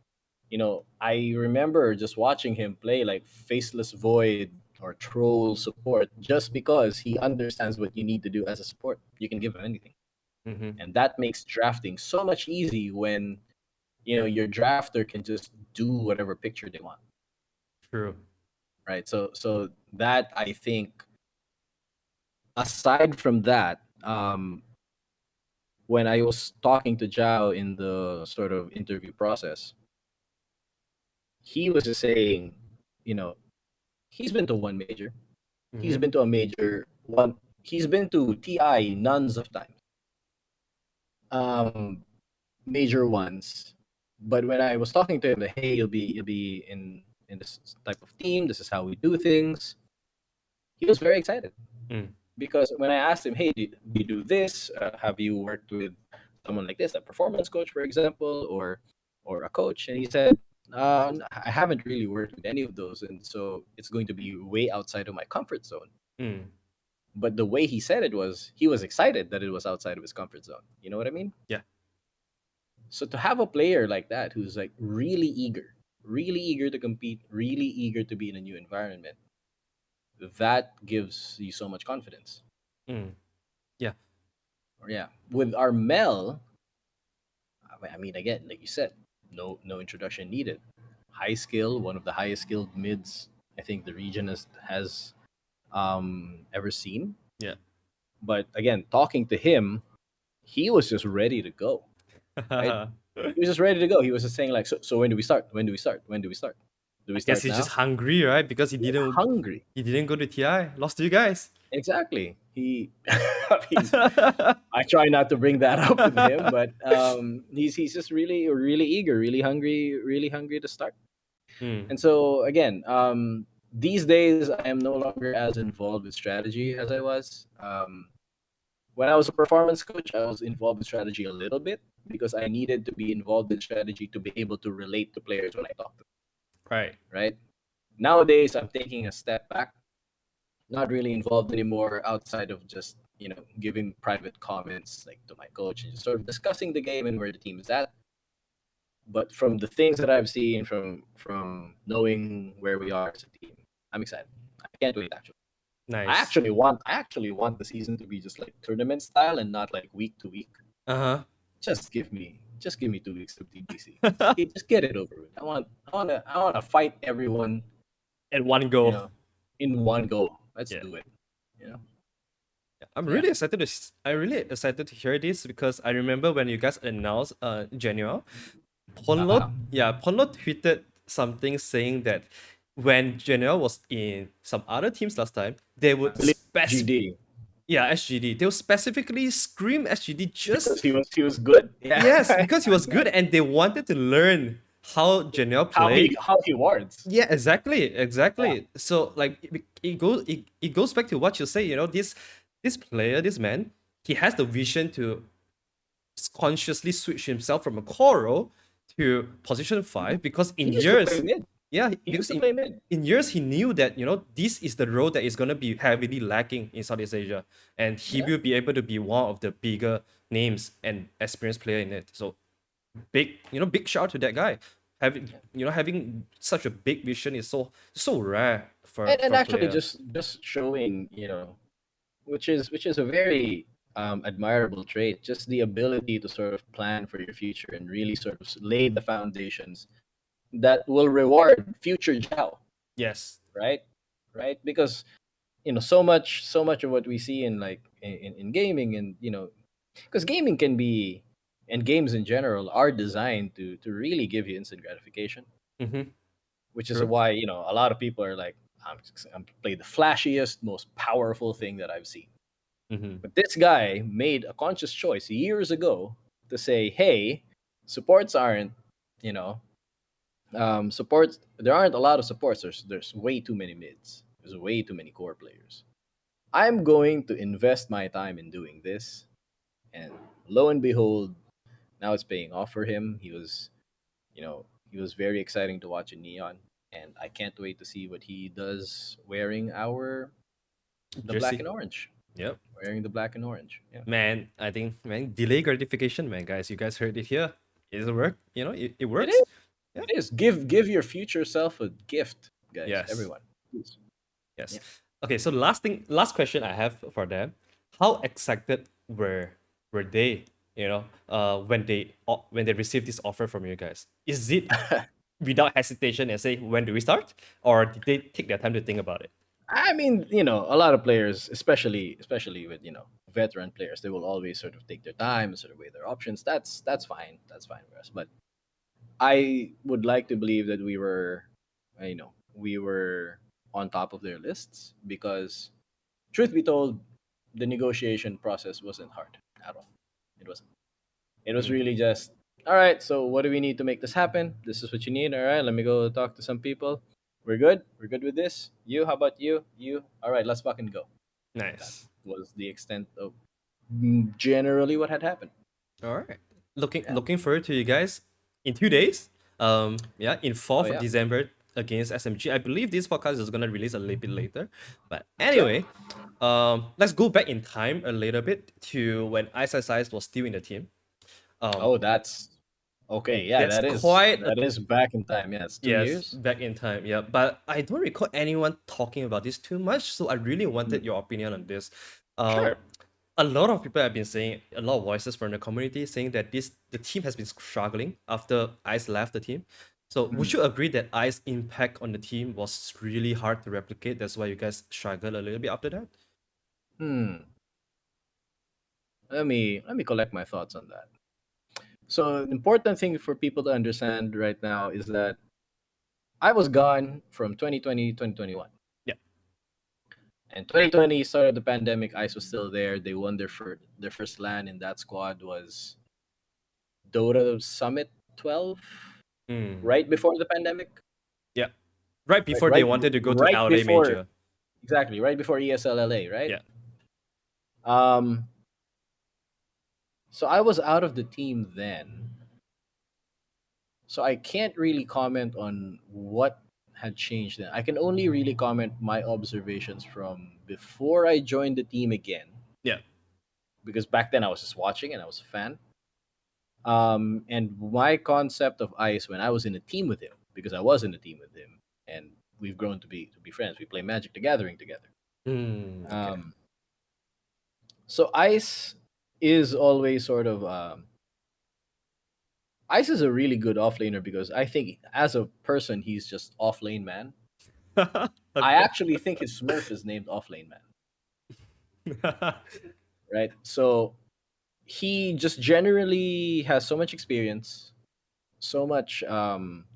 [SPEAKER 2] I remember just watching him play like Faceless Void or Troll support just because he understands what you need to do as a support. You can give him anything.
[SPEAKER 1] Mm-hmm.
[SPEAKER 2] And that makes drafting so much easy when, your drafter can just do whatever picture they want,
[SPEAKER 1] True.
[SPEAKER 2] right? So that, I think, aside from that, when I was talking to Zhao in the sort of interview process, he was just saying, you know, he's been to one major. He's
[SPEAKER 1] Mm-hmm.
[SPEAKER 2] been to a major one. He's been to TI nuns of times, um, major ones. But when I was talking to him, that hey, you'll be in this type of team. This is how we do things. He was very excited
[SPEAKER 1] Mm.
[SPEAKER 2] because when I asked him, hey, do you do this? Have you worked with someone like this, a performance coach, for example, or a coach? And he said, I haven't really worked with any of those, and so it's going to be way outside of my comfort zone.
[SPEAKER 1] Mm.
[SPEAKER 2] But the way he said it was he was excited that it was outside of his comfort zone. You know what I mean?
[SPEAKER 1] Yeah.
[SPEAKER 2] So to have a player like that who's like really eager to compete, really eager to be in a new environment, that gives you so much confidence.
[SPEAKER 1] Mm. Yeah.
[SPEAKER 2] Or yeah, with our Mel, I mean, again, like you said, no introduction needed. High skill, one of the highest skilled mids I think the region has ever seen.
[SPEAKER 1] Yeah.
[SPEAKER 2] But again, talking to him, he was just ready to go, right?
[SPEAKER 1] I
[SPEAKER 2] He was just ready to go. He was just saying like, so when do we start? When do we start? When do we start? Do we
[SPEAKER 1] guess
[SPEAKER 2] start
[SPEAKER 1] he's just
[SPEAKER 2] now?
[SPEAKER 1] hungry, right? Because he
[SPEAKER 2] He was
[SPEAKER 1] didn't
[SPEAKER 2] hungry.
[SPEAKER 1] he didn't go to TI. Lost to you guys.
[SPEAKER 2] Exactly. He, I mean, I try not to bring that up with him, but he's just really eager, really hungry to start.
[SPEAKER 1] Hmm.
[SPEAKER 2] And so again, these days I am no longer as involved with strategy as I was. When I was a performance coach, I was involved with strategy a little bit because I needed to be involved in strategy to be able to relate to players when I talk to them.
[SPEAKER 1] Right.
[SPEAKER 2] Right nowadays, I'm taking a step back, not really involved anymore outside of just giving private comments like to my coach and just sort of discussing the game and where the team is at. But from the things that I've seen, from knowing where we are as a team, I'm excited. I can't wait. Actually,
[SPEAKER 1] Nice.
[SPEAKER 2] I actually want the season to be just like tournament style and not like week to week.
[SPEAKER 1] Uh
[SPEAKER 2] Just give me 2 weeks of TBC.
[SPEAKER 1] huh.
[SPEAKER 2] Just get it over with. I want to fight everyone,
[SPEAKER 1] At one
[SPEAKER 2] you
[SPEAKER 1] go.
[SPEAKER 2] know, in one go. Let's
[SPEAKER 1] Yeah.
[SPEAKER 2] do it. You know.
[SPEAKER 1] I'm
[SPEAKER 2] So yeah.
[SPEAKER 1] really excited I'm really excited to hear this because I remember when you guys announced January,
[SPEAKER 2] Uh-huh.
[SPEAKER 1] Ponlo tweeted something saying that when January was in some other teams last time, they
[SPEAKER 2] I
[SPEAKER 1] would
[SPEAKER 2] believe GD
[SPEAKER 1] SGD. They would specifically scream SGD just
[SPEAKER 2] because he was good. Yeah.
[SPEAKER 1] yes, because he was good and they wanted to learn how January
[SPEAKER 2] how he
[SPEAKER 1] played.
[SPEAKER 2] how he wards.
[SPEAKER 1] Yeah, exactly,
[SPEAKER 2] Yeah.
[SPEAKER 1] exactly. So like it goes back to what you say. You know, this player, this man, he has the vision to consciously switch himself from a core role to position 5 because
[SPEAKER 2] He
[SPEAKER 1] in
[SPEAKER 2] used to play
[SPEAKER 1] years,
[SPEAKER 2] mid.
[SPEAKER 1] yeah,
[SPEAKER 2] He used
[SPEAKER 1] because
[SPEAKER 2] to play mid.
[SPEAKER 1] in years he knew that this is the role that is gonna be heavily lacking in Southeast Asia, and he
[SPEAKER 2] Yeah.
[SPEAKER 1] will be able to be one of the bigger names and experienced player in it. So big shout out to that guy. Having such a big vision is so rare
[SPEAKER 2] And
[SPEAKER 1] for a
[SPEAKER 2] actually
[SPEAKER 1] player.
[SPEAKER 2] just showing, which is a very admirable trait, just the ability to sort of plan for your future and really sort of lay the foundations that will reward future Jao,
[SPEAKER 1] Yes.
[SPEAKER 2] right? Right? Because so much of what we see in like in gaming, and because gaming can be, and games in general are designed to really give you instant gratification,
[SPEAKER 1] Mm-hmm.
[SPEAKER 2] which is
[SPEAKER 1] True.
[SPEAKER 2] why a lot of people are like, I'm play the flashiest, most powerful thing that I've seen.
[SPEAKER 1] Mm-hmm.
[SPEAKER 2] But this guy made a conscious choice years ago to say, hey, supports aren't, you know supports, there aren't a lot of supports. There's way too many mids, there's way too many core players. I'm going to invest my time in doing this. And lo and behold, now it's paying off for him. He was very exciting to watch in Neon. And I can't wait to see what he does wearing the black
[SPEAKER 1] Jersey.
[SPEAKER 2] and orange.
[SPEAKER 1] Yep.
[SPEAKER 2] Wearing the black and orange. Yeah.
[SPEAKER 1] Man, I think man, delay gratification, man, guys. You guys heard it here. It work. It
[SPEAKER 2] It
[SPEAKER 1] works.
[SPEAKER 2] is.
[SPEAKER 1] Yeah.
[SPEAKER 2] It is. Give your future self a gift, guys.
[SPEAKER 1] Yes.
[SPEAKER 2] Everyone. Please.
[SPEAKER 1] Yes.
[SPEAKER 2] Yeah.
[SPEAKER 1] Okay, so last question I have for them. How excited were they, when they received this offer from you guys? Is it without hesitation and say when do we start? Or did they take their time to think about it?
[SPEAKER 2] I mean, a lot of players, especially with veteran players, they will always sort of take their time and sort of weigh their options. That's fine. That's fine for us. But I would like to believe that we were on top of their lists, because, truth be told, the negotiation process wasn't hard at all. It wasn't. It was
[SPEAKER 1] Mm,
[SPEAKER 2] really just, all right. So what do we need to make this happen? This is what you need. All right. Let me go talk to some people. We're good. We're good with this. You? How about you? You? All right. Let's fucking go. That
[SPEAKER 1] nice.
[SPEAKER 2] was the extent of generally what had happened.
[SPEAKER 1] All right. Looking
[SPEAKER 2] Yeah.
[SPEAKER 1] looking forward to you guys in 2 days. Yeah, in
[SPEAKER 2] Oh
[SPEAKER 1] 4th of
[SPEAKER 2] yeah.
[SPEAKER 1] December against SMG. I believe this podcast is gonna release a little bit later. But
[SPEAKER 2] Sure.
[SPEAKER 1] anyway, let's go back in time a little bit to when Iceiceice was still in the team. Um,
[SPEAKER 2] Oh, that's okay. Yeah,
[SPEAKER 1] that's
[SPEAKER 2] that is
[SPEAKER 1] quite a
[SPEAKER 2] that is back in time. Yeah, it's 2
[SPEAKER 1] yes,
[SPEAKER 2] years.
[SPEAKER 1] back in time, yeah. But I don't recall anyone talking about this too much, so I really
[SPEAKER 2] Hmm.
[SPEAKER 1] wanted your opinion on this. Um,
[SPEAKER 2] Sure.
[SPEAKER 1] a lot of people have been saying, a lot of voices from the community saying that the team has been struggling after Ice left the team. So would
[SPEAKER 2] Hmm.
[SPEAKER 1] you agree that Ice impact on the team was really hard to replicate? That's why you guys struggled a little bit after that.
[SPEAKER 2] Hmm. Let me collect my thoughts on that. So the important thing for people to understand right now is that I was gone from 2020 2021.
[SPEAKER 1] Yeah.
[SPEAKER 2] And 2020 started the pandemic. Ice was still there. They won their first LAN in that squad was DOTA Summit 12,
[SPEAKER 1] Mm.
[SPEAKER 2] right before the pandemic.
[SPEAKER 1] Yeah. Right
[SPEAKER 2] Right,
[SPEAKER 1] before they wanted to go to
[SPEAKER 2] right
[SPEAKER 1] LA
[SPEAKER 2] before,
[SPEAKER 1] Major.
[SPEAKER 2] exactly, right before ESLLA, right?
[SPEAKER 1] Yeah.
[SPEAKER 2] Um, so I was out of the team then. So I can't really comment on what had changed then. I can only really comment my observations from before I joined the team again,
[SPEAKER 1] Yeah.
[SPEAKER 2] because back then I was just watching and I was a fan. And my concept of Ice when I was in a team with him, because I was in a team with him, and we've grown to be friends. We play Magic the Gathering together.
[SPEAKER 1] Mm. Okay.
[SPEAKER 2] Um, so Ice is always sort of Ice is a really good offlaner because I think as a person he's just offlane man. I
[SPEAKER 1] Okay.
[SPEAKER 2] actually think his Smurf is named offlane man, right? So he just generally has so much experience, so much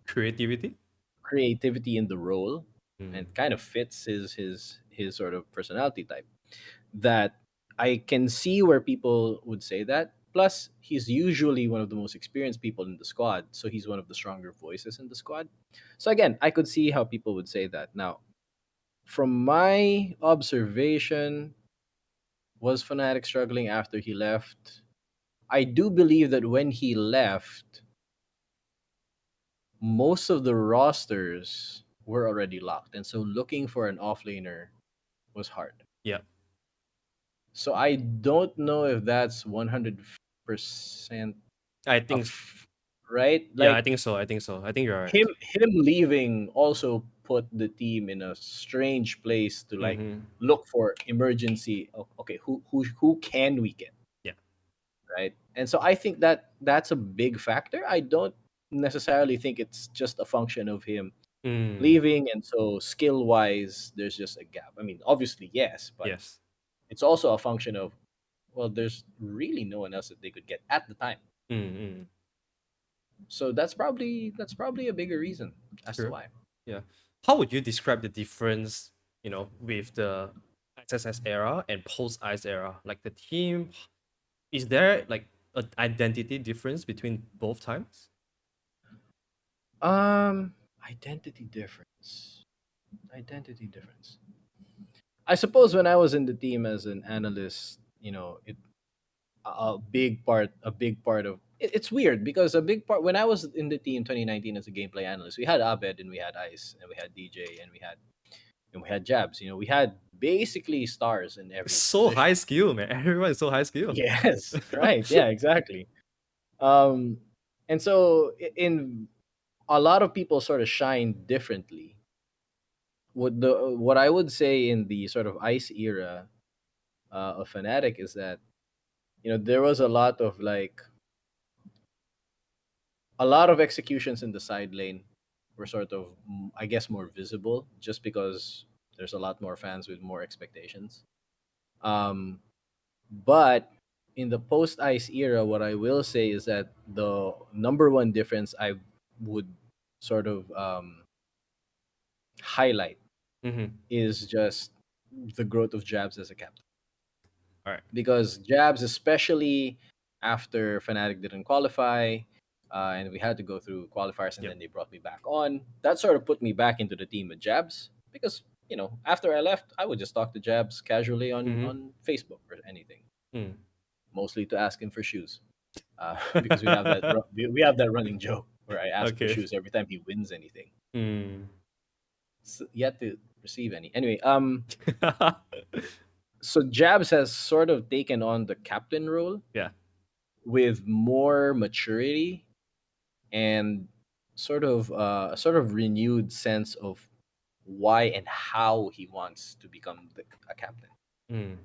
[SPEAKER 1] Creativity.
[SPEAKER 2] creativity in the role,
[SPEAKER 1] Mm.
[SPEAKER 2] and kind of fits his sort of personality type that I can see where people would say that. Plus, he's usually one of the most experienced people in the squad, so he's one of the stronger voices in the squad. So again, I could see how people would say that. Now, from my observation, was Fnatic struggling after he left? I do believe that when he left, most of the rosters were already locked, and so looking for an offlaner was hard.
[SPEAKER 1] Yeah.
[SPEAKER 2] So I don't know if that's 100%
[SPEAKER 1] I think.
[SPEAKER 2] of right.
[SPEAKER 1] Yeah. I
[SPEAKER 2] Like
[SPEAKER 1] think so. I think so. I think you're right.
[SPEAKER 2] him leaving also put the team in a strange place to like
[SPEAKER 1] Mm-hmm.
[SPEAKER 2] look for emergency. Okay, who can we get,
[SPEAKER 1] Yeah.
[SPEAKER 2] right? And so I think that that's a big factor. I don't necessarily think it's just a function of him
[SPEAKER 1] Mm.
[SPEAKER 2] leaving, and so skill wise there's just a gap. I mean, obviously yes, but
[SPEAKER 1] Yes.
[SPEAKER 2] it's also a function of, well, there's really no one else that they could get at the time.
[SPEAKER 1] Mm-hmm.
[SPEAKER 2] So that's probably a bigger reason as to
[SPEAKER 1] True.
[SPEAKER 2] why.
[SPEAKER 1] Yeah. How would you describe the difference, with the XSS era and post Ice era? Like the team, is there like an identity difference between both times?
[SPEAKER 2] Identity difference. Identity difference. I suppose when I was in the team as an analyst, it a big part of it's weird because a big part when I was in the team 2019 as a gameplay analyst, we had Abed and we had Ice and we had DJ and we had Jabs. We had basically stars in every
[SPEAKER 1] So
[SPEAKER 2] position.
[SPEAKER 1] high skill, man. Everyone is so high skill.
[SPEAKER 2] Yes, right. Yeah, exactly. Um, and so in a lot of people sort of shine differently. What I would say in the sort of Ice era of Fnatic is that there was a lot of executions in the side lane were sort of I guess more visible just because there's a lot more fans with more expectations. Um, but in the post Ice era, what I will say is that the number one difference I would sort of highlight
[SPEAKER 1] Mm-hmm.
[SPEAKER 2] is just the growth of Jabs as a captain.
[SPEAKER 1] All right.
[SPEAKER 2] Because Jabs, especially after Fnatic didn't qualify, and we had to go through qualifiers, and
[SPEAKER 1] Yep.
[SPEAKER 2] then they brought me back on. That sort of put me back into the team with Jabs because after I left, I would just talk to Jabs casually
[SPEAKER 1] Mm-hmm.
[SPEAKER 2] on Facebook or anything,
[SPEAKER 1] Mm.
[SPEAKER 2] mostly to ask him for shoes, because we have that running joke where I ask for
[SPEAKER 1] Okay.
[SPEAKER 2] shoes every time he wins anything.
[SPEAKER 1] Mm.
[SPEAKER 2] Yet to receive any. Anyway, so Jabs has sort of taken on the captain role
[SPEAKER 1] Yeah.
[SPEAKER 2] with more maturity and a sort of renewed sense of why and how he wants to become a captain.
[SPEAKER 1] Mm.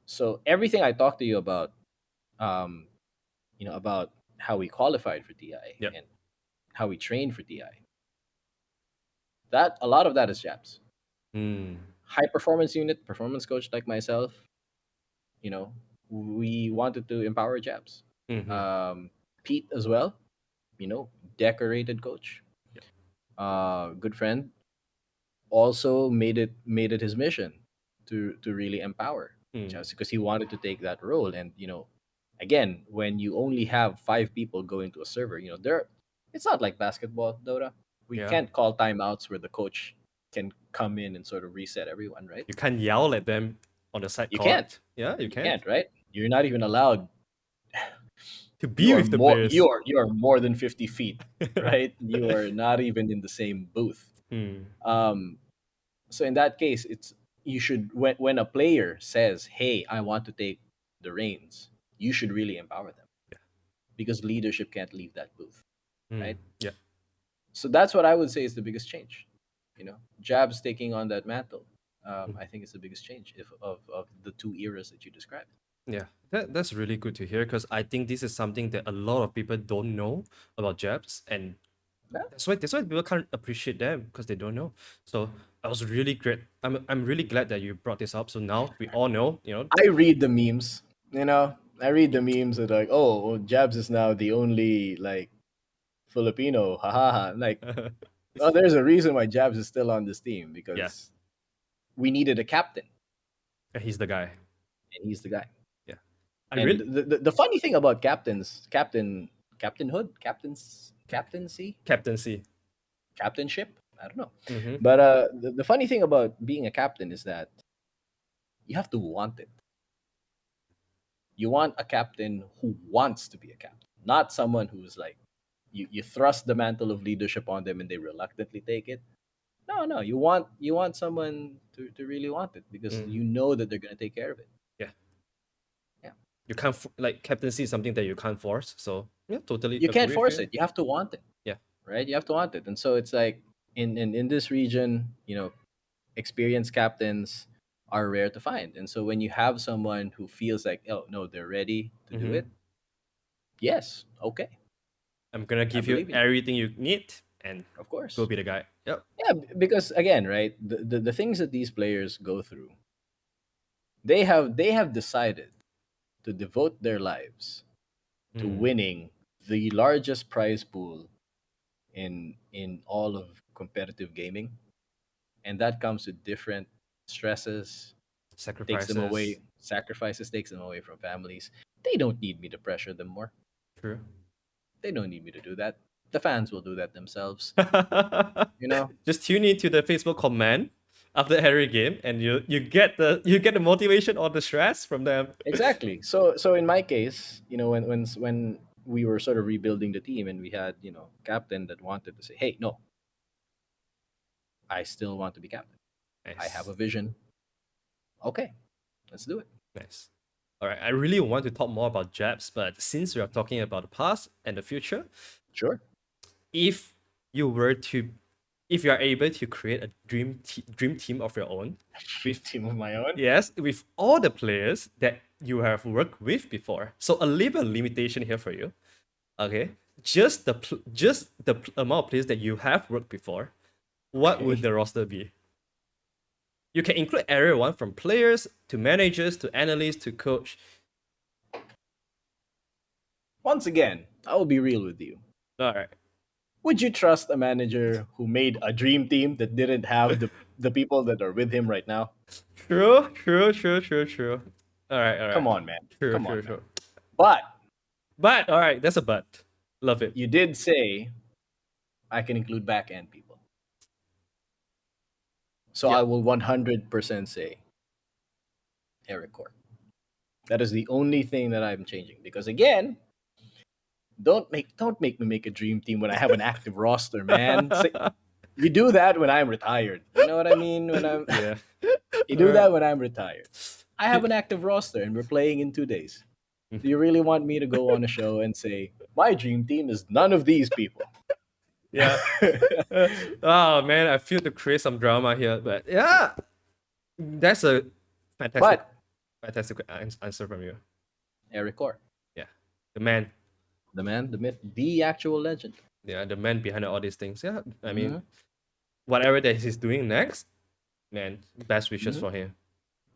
[SPEAKER 2] So everything I talked to you about, um, about how we qualified for TI
[SPEAKER 1] Yep.
[SPEAKER 2] and how we trained for TI, that a lot of that is Jabs.
[SPEAKER 1] Mm.
[SPEAKER 2] High performance unit, performance coach like myself, you know, we wanted to empower Jabs.
[SPEAKER 1] Mm-hmm.
[SPEAKER 2] Um, Pete as well, decorated coach, good friend, also made it his mission to really empower
[SPEAKER 1] Mm.
[SPEAKER 2] Jabz because he wanted to take that role. And again, when you only have 5 people going to a server, it's not like basketball, Dota. We
[SPEAKER 1] Yeah.
[SPEAKER 2] can't call timeouts where the coach can come in and sort of reset everyone, right?
[SPEAKER 1] You can't yell at them on the side
[SPEAKER 2] You can't.
[SPEAKER 1] court. Yeah, you
[SPEAKER 2] You
[SPEAKER 1] can't.
[SPEAKER 2] can't, right? You're not even allowed.
[SPEAKER 1] To be with the players.
[SPEAKER 2] You are more than 50 feet, right? You are not even in the same booth.
[SPEAKER 1] Hmm.
[SPEAKER 2] Um, so in that case, it's you should when a player says, "Hey, I want to take the reins," you should really empower them
[SPEAKER 1] Yeah.
[SPEAKER 2] because leadership can't leave that booth,
[SPEAKER 1] Hmm.
[SPEAKER 2] right?
[SPEAKER 1] Yeah.
[SPEAKER 2] So that's what I would say is the biggest change. Jabs taking on that mantle.
[SPEAKER 1] Mm.
[SPEAKER 2] I think it's the biggest change of the two eras that you described.
[SPEAKER 1] Yeah, that's really good to hear because I think this is something that a lot of people don't know about Jabs, and
[SPEAKER 2] Yeah.
[SPEAKER 1] that's why people can't appreciate them because they don't know. So I was really great. I'm really glad that you brought this up. So now we all know,
[SPEAKER 2] I read the memes. I read the memes that like, oh, Jabs is now the only like Filipino. Ha ha ha. Like, well, there's a reason why Jabs is still on this team
[SPEAKER 1] Yeah,
[SPEAKER 2] because we needed a captain,
[SPEAKER 1] he's the guy.
[SPEAKER 2] and he's the guy.
[SPEAKER 1] Yeah, I
[SPEAKER 2] And
[SPEAKER 1] really
[SPEAKER 2] the funny thing about captainhood, captaincy,
[SPEAKER 1] captaincy.
[SPEAKER 2] captainship, I don't know.
[SPEAKER 1] Mm-hmm.
[SPEAKER 2] But the funny thing about being a captain is that you have to want it. You want a captain who wants to be a captain, not someone who's like you thrust the mantle of leadership on them and they reluctantly take it. No, no, you want someone to really want it because
[SPEAKER 1] Mm.
[SPEAKER 2] you know that they're gonna take care of it.
[SPEAKER 1] Yeah,
[SPEAKER 2] Yeah.
[SPEAKER 1] you can't like captaincy is something that you can't force. So yeah, totally
[SPEAKER 2] You can't
[SPEAKER 1] agree with
[SPEAKER 2] force
[SPEAKER 1] you.
[SPEAKER 2] it. You have to want it.
[SPEAKER 1] Yeah.
[SPEAKER 2] Right? You have to want it. And so it's like in this region, experienced captains are rare to find. And so when you have someone who feels like, oh no, they're ready to do
[SPEAKER 1] Mm-hmm.
[SPEAKER 2] it, yes, okay.
[SPEAKER 1] I'm gonna
[SPEAKER 2] I
[SPEAKER 1] give you
[SPEAKER 2] believe in you.
[SPEAKER 1] everything you need and
[SPEAKER 2] Of
[SPEAKER 1] go
[SPEAKER 2] course.
[SPEAKER 1] be the guy. Yep.
[SPEAKER 2] Yeah, because again, right, the things that these players go through, they have decided to devote their lives to
[SPEAKER 1] Mm.
[SPEAKER 2] winning the largest prize pool in all of competitive gaming. And that comes with different stresses, takes them
[SPEAKER 1] Sacrifices.
[SPEAKER 2] away, sacrifices, takes them away from families. They don't need me to pressure them more.
[SPEAKER 1] True.
[SPEAKER 2] They don't need me to do that. The fans will do that themselves. You know
[SPEAKER 1] Just tune into the Facebook comment after every game, and you get the motivation or the stress from them.
[SPEAKER 2] exactly. So in my case, when we were sort of rebuilding the team and we had captain that wanted to say, hey, no, I still want to be captain. I have
[SPEAKER 1] Nice,
[SPEAKER 2] a vision. Okay, let's do it.
[SPEAKER 1] nice. All right, I really want to talk more about Jabs, but since we are talking about the past and the future,
[SPEAKER 2] Sure.
[SPEAKER 1] if you were to, if you are able to create a dream team of your own, with
[SPEAKER 2] Team of my own.
[SPEAKER 1] yes, with all the players that you have worked with before, so a little limitation here for you. Okay, just the amount of players that you have worked before, what would
[SPEAKER 2] Okay.
[SPEAKER 1] the roster be? You can include everyone from players to managers to analysts to coach.
[SPEAKER 2] Once again, I will be real with you.
[SPEAKER 1] All right.
[SPEAKER 2] Would you trust a manager who made a dream team that didn't have the people that are with him right now?
[SPEAKER 1] True, true, true, true, true. All right.
[SPEAKER 2] Come on, man.
[SPEAKER 1] True,
[SPEAKER 2] Come
[SPEAKER 1] true,
[SPEAKER 2] on, man.
[SPEAKER 1] true.
[SPEAKER 2] But
[SPEAKER 1] But all right, that's a but. Love it.
[SPEAKER 2] you did say I can include back end people. So I
[SPEAKER 1] Yep.
[SPEAKER 2] will 100% say Eric Court. That is the only thing that I'm changing because again, don't make me make a dream team when I have an active roster, man. You do that when I'm retired. You know what I mean? When I'm
[SPEAKER 1] Yeah.
[SPEAKER 2] You
[SPEAKER 1] All
[SPEAKER 2] do
[SPEAKER 1] right.
[SPEAKER 2] that when I'm retired. I have an active roster and we're playing in 2 days. Do you really want me to go on a show and say my dream team is none of these people?
[SPEAKER 1] Yeah. Oh man, I feel to create some drama here, but yeah, that's a fantastic,
[SPEAKER 2] But
[SPEAKER 1] fantastic answer from you.
[SPEAKER 2] Eric Core,
[SPEAKER 1] Yeah, the man.
[SPEAKER 2] the man, the myth, the actual legend.
[SPEAKER 1] Yeah, the man behind all these things. Yeah, I mean,
[SPEAKER 2] Mhm,
[SPEAKER 1] whatever that he's doing next, man, best wishes
[SPEAKER 2] mhm.
[SPEAKER 1] for him.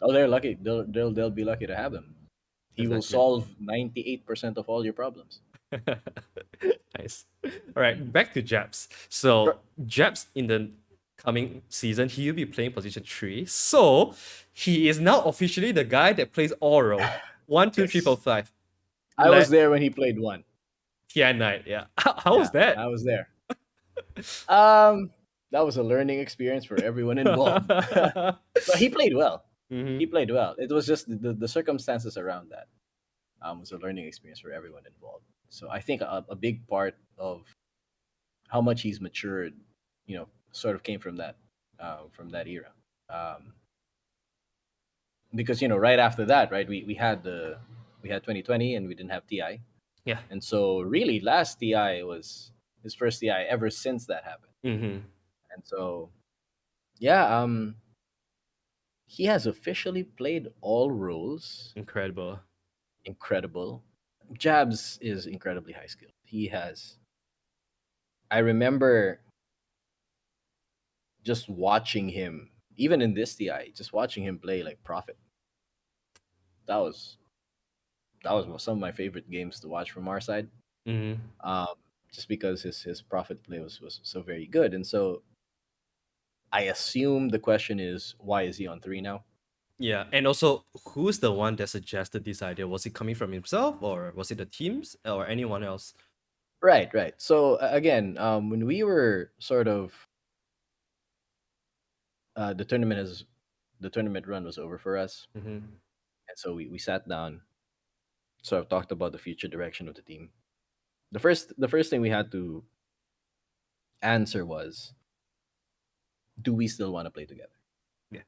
[SPEAKER 2] Oh, they're lucky. They'll be lucky to have him. He will
[SPEAKER 1] Exactly.
[SPEAKER 2] solve 98% of all your problems.
[SPEAKER 1] Nice. All right, back to Jabs. So
[SPEAKER 2] Sure.
[SPEAKER 1] Jabs in the coming season, he will be playing position 3. So he is now officially the guy that plays all roles. 1, 2, 3, 4,
[SPEAKER 2] Yes,
[SPEAKER 1] 5.
[SPEAKER 2] I was there when he played one.
[SPEAKER 1] TI Knight, yeah. How was
[SPEAKER 2] Yeah,
[SPEAKER 1] that?
[SPEAKER 2] I was there. Um, that was a learning experience for everyone involved. But he played well. He
[SPEAKER 1] Mhm.
[SPEAKER 2] played well. It was just the circumstances around that was a learning experience for everyone involved. So I think a big part of how much he's matured, sort of came from that era. Um, because right after that, right, we had 2020 and we didn't have Ti,
[SPEAKER 1] Yeah.
[SPEAKER 2] and so really last Ti was his first Ti ever since that happened,
[SPEAKER 1] Mm-hmm.
[SPEAKER 2] and so yeah, he has officially played all roles.
[SPEAKER 1] Incredible.
[SPEAKER 2] Incredible. Jabz is incredibly high skilled. I remember just watching him, even in this Ti, just watching him play like Prophet. That was some of my favorite games to watch from our side.
[SPEAKER 1] Mm-hmm.
[SPEAKER 2] Um, just because his Prophet play was so very good, and so I assume the question is why is he on 3 now?
[SPEAKER 1] Yeah, and also, who's the one that suggested this idea? Was it coming from himself, or was it the teams, or anyone else?
[SPEAKER 2] Right, right. So again, when we were sort of the tournament run was over for us,
[SPEAKER 1] Mm-hmm.
[SPEAKER 2] and so we sat down, sort of talked about the future direction of the team. The first thing we had to answer was, do we still want to play together?
[SPEAKER 1] Yeah.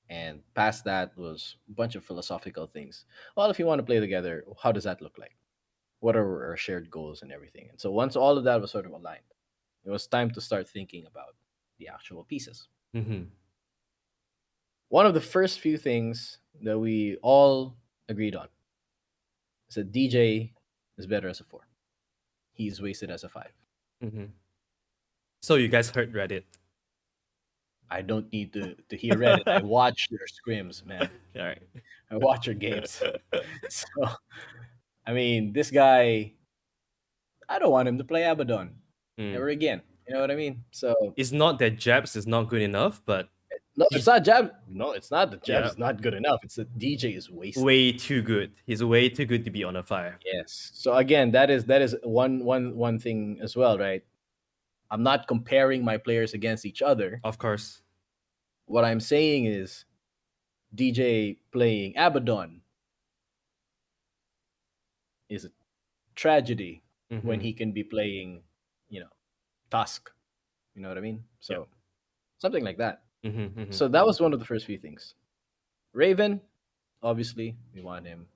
[SPEAKER 2] And past that was a bunch of philosophical things. Well, if you want to play together, how does that look like? What are our shared goals and everything? And so once all of that was sort of aligned, it was time to start thinking about the actual pieces.
[SPEAKER 1] Mm-hmm.
[SPEAKER 2] One of the first few things that we all agreed on is that DJ is better as a 4. He's wasted as a 5.
[SPEAKER 1] Mm-hmm. So you guys heard Reddit.
[SPEAKER 2] I don't need to hear Reddit. I watch your scrims, man.
[SPEAKER 1] All right.
[SPEAKER 2] I watch your games. So, I mean, this guy, I don't want him to play Abaddon
[SPEAKER 1] Mm.
[SPEAKER 2] ever again. You know what I mean? So,
[SPEAKER 1] It's not that Jabs is not good enough, but
[SPEAKER 2] no, it's
[SPEAKER 1] he's,
[SPEAKER 2] not Jab. No, it's not that Jab
[SPEAKER 1] yeah,
[SPEAKER 2] is not good enough. It's that DJ is wasted.
[SPEAKER 1] way too good. He's way too good to be on a 5.
[SPEAKER 2] Yes. So again, that is one thing as well, right? I'm not comparing my players against each other.
[SPEAKER 1] Of course.
[SPEAKER 2] What I'm saying is DJ playing Abaddon is a tragedy when
[SPEAKER 1] Mm-hmm.
[SPEAKER 2] he can be playing, Tusk. You know what I mean?
[SPEAKER 1] Yeah.
[SPEAKER 2] So something like that.
[SPEAKER 1] Mm-hmm. Mm-hmm.
[SPEAKER 2] So that was one of the first few things. Raven, obviously, we want him.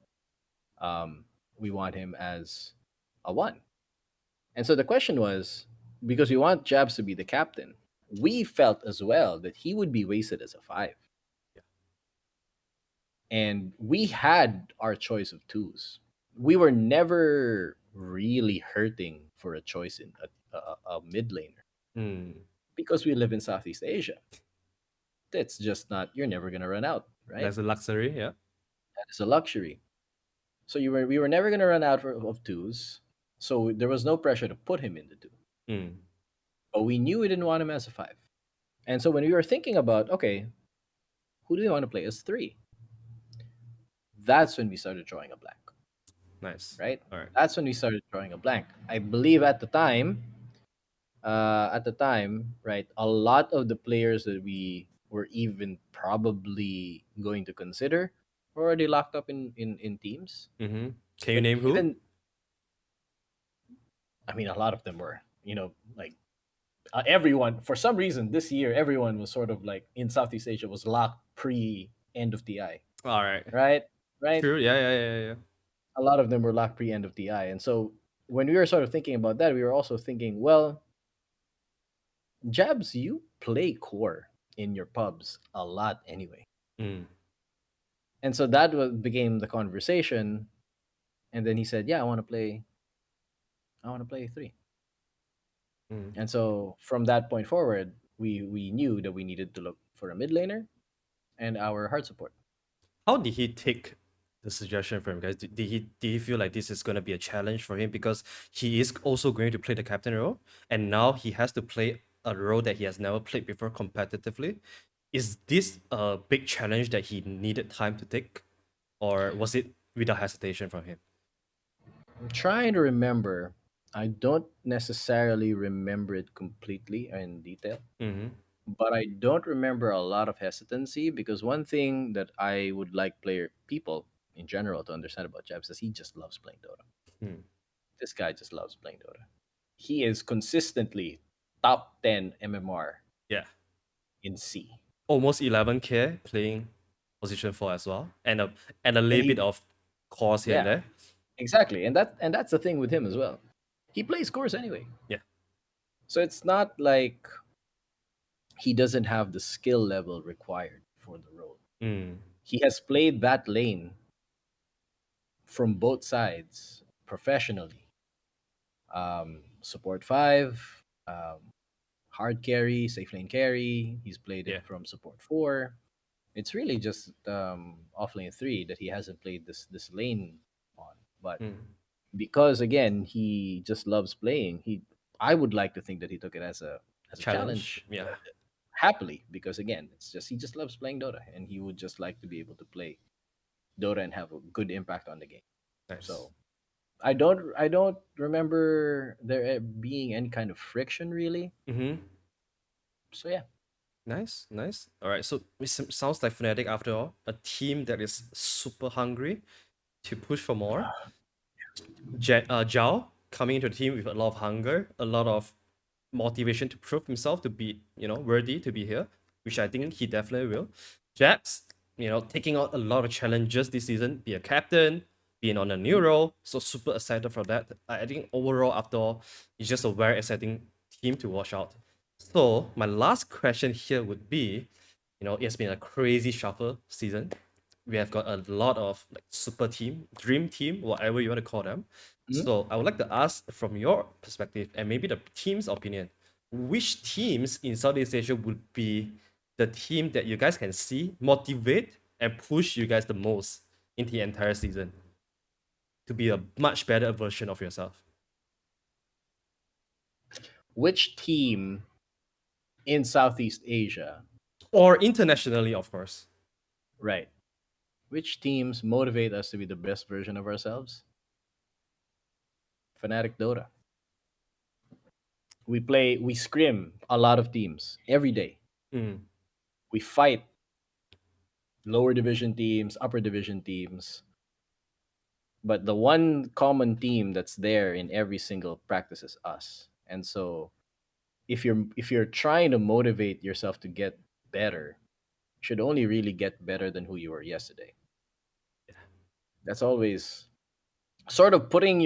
[SPEAKER 2] We want him as a 1. And so the question was, because we want Jabs to be the captain, we felt as well that he would be wasted as a 5.
[SPEAKER 1] Yeah.
[SPEAKER 2] And we had our choice of 2s. We were never really hurting for a choice in a mid laner
[SPEAKER 1] Mm.
[SPEAKER 2] because we live in Southeast Asia. That's just not, you're never going to run out, right?
[SPEAKER 1] That's a luxury, yeah.
[SPEAKER 2] That is a luxury. So we were never going to run out of 2s. So there was no pressure to put him in the 2.
[SPEAKER 1] Mm.
[SPEAKER 2] But we knew we didn't want him as a 5. And so when we were thinking about, okay, who do we want to play as 3? That's when we started drawing a blank,
[SPEAKER 1] Nice.
[SPEAKER 2] right?
[SPEAKER 1] All right.
[SPEAKER 2] That's when we started drawing a blank. I believe at the time, right, a lot of the players that we were even probably going to consider were already locked up in teams.
[SPEAKER 1] Mm-hmm. Can you
[SPEAKER 2] But
[SPEAKER 1] name who?
[SPEAKER 2] even, I mean, a lot of them were, like everyone, for some reason this year, everyone was sort of like in Southeast Asia was locked pre end of TI,
[SPEAKER 1] All right.
[SPEAKER 2] right? Right?
[SPEAKER 1] True. Yeah, yeah, yeah, yeah.
[SPEAKER 2] A lot of them were locked pre end of TI. And so when we were sort of thinking about that, we were also thinking, well, Jabs, you play core in your pubs a lot anyway.
[SPEAKER 1] Mm.
[SPEAKER 2] And so that became the conversation. And then he said, yeah, I want to play 3.
[SPEAKER 1] Mm.
[SPEAKER 2] And so from that point forward, we knew that we needed to look for a mid laner and our hard support.
[SPEAKER 1] How did he take the suggestion from guys? Did he feel like this is gonna be a challenge for him because he is also going to play the captain role, and now he has to play a role that he has never played before competitively. Is this a big challenge that he needed time to take, or was it without hesitation from him?
[SPEAKER 2] I'm trying to remember. I don't necessarily remember it completely in detail,
[SPEAKER 1] Mm-hmm.
[SPEAKER 2] but I don't remember a lot of hesitancy because one thing that I would like player people in general to understand about Jabs is he just loves playing Dota.
[SPEAKER 1] Hmm.
[SPEAKER 2] This guy just loves playing Dota. He is consistently top 10 MMR
[SPEAKER 1] Yeah,
[SPEAKER 2] in C.
[SPEAKER 1] almost 11K playing position 4 as well, and a
[SPEAKER 2] And
[SPEAKER 1] little bit
[SPEAKER 2] he
[SPEAKER 1] of cores here and
[SPEAKER 2] yeah,
[SPEAKER 1] there.
[SPEAKER 2] exactly. And that's the thing with him as well. He plays cores anyway.
[SPEAKER 1] Yeah.
[SPEAKER 2] So it's not like he doesn't have the skill level required for the role.
[SPEAKER 1] Mm.
[SPEAKER 2] He has played that lane from both sides professionally. Support 5, um, hard carry, safe lane carry. He's played it
[SPEAKER 1] Yeah.
[SPEAKER 2] from support 4. It's really just off lane 3 that he hasn't played this lane on. But
[SPEAKER 1] Mm.
[SPEAKER 2] because again, he just loves playing, I would like to think that he took it as a challenge
[SPEAKER 1] Challenge. Yeah.
[SPEAKER 2] happily because again, it's just he just loves playing Dota and he would just like to be able to play Dota and have a good impact on the game.
[SPEAKER 1] Nice.
[SPEAKER 2] So I don't remember there being any kind of friction really.
[SPEAKER 1] Mm-hmm.
[SPEAKER 2] So yeah.
[SPEAKER 1] Nice, nice. All right, so it sounds like Fnatic after all, a team that is super hungry to push for more. Zhao coming into the team with a lot of hunger, a lot of motivation to prove himself to be, worthy to be here, which I think he definitely will. Jabz, taking out a lot of challenges this season, be a captain, being on a new role, so super excited for that. I think overall, after all, it's just a very exciting team to watch out. So my last question here would be, it's been a crazy shuffle season. We have got a lot of like super team, dream team, whatever you want to call them.
[SPEAKER 2] Mhm.
[SPEAKER 1] So I would like to ask from your perspective and maybe the team's opinion, which teams in Southeast Asia would be the team that you guys can see, motivate, and push you guys the most in the entire season to be a much better version of yourself?
[SPEAKER 2] Which team in Southeast Asia,
[SPEAKER 1] Or internationally, of course.
[SPEAKER 2] right? Which teams motivate us to be the best version of ourselves? Fnatic Dota. We scrim a lot of teams every day.
[SPEAKER 1] Mm,
[SPEAKER 2] We fight lower division teams, upper division teams. But the one common theme that's there in every single practice is us. And so if you're trying to motivate yourself to get better, you should only really get better than who you were yesterday. That's always sort of putting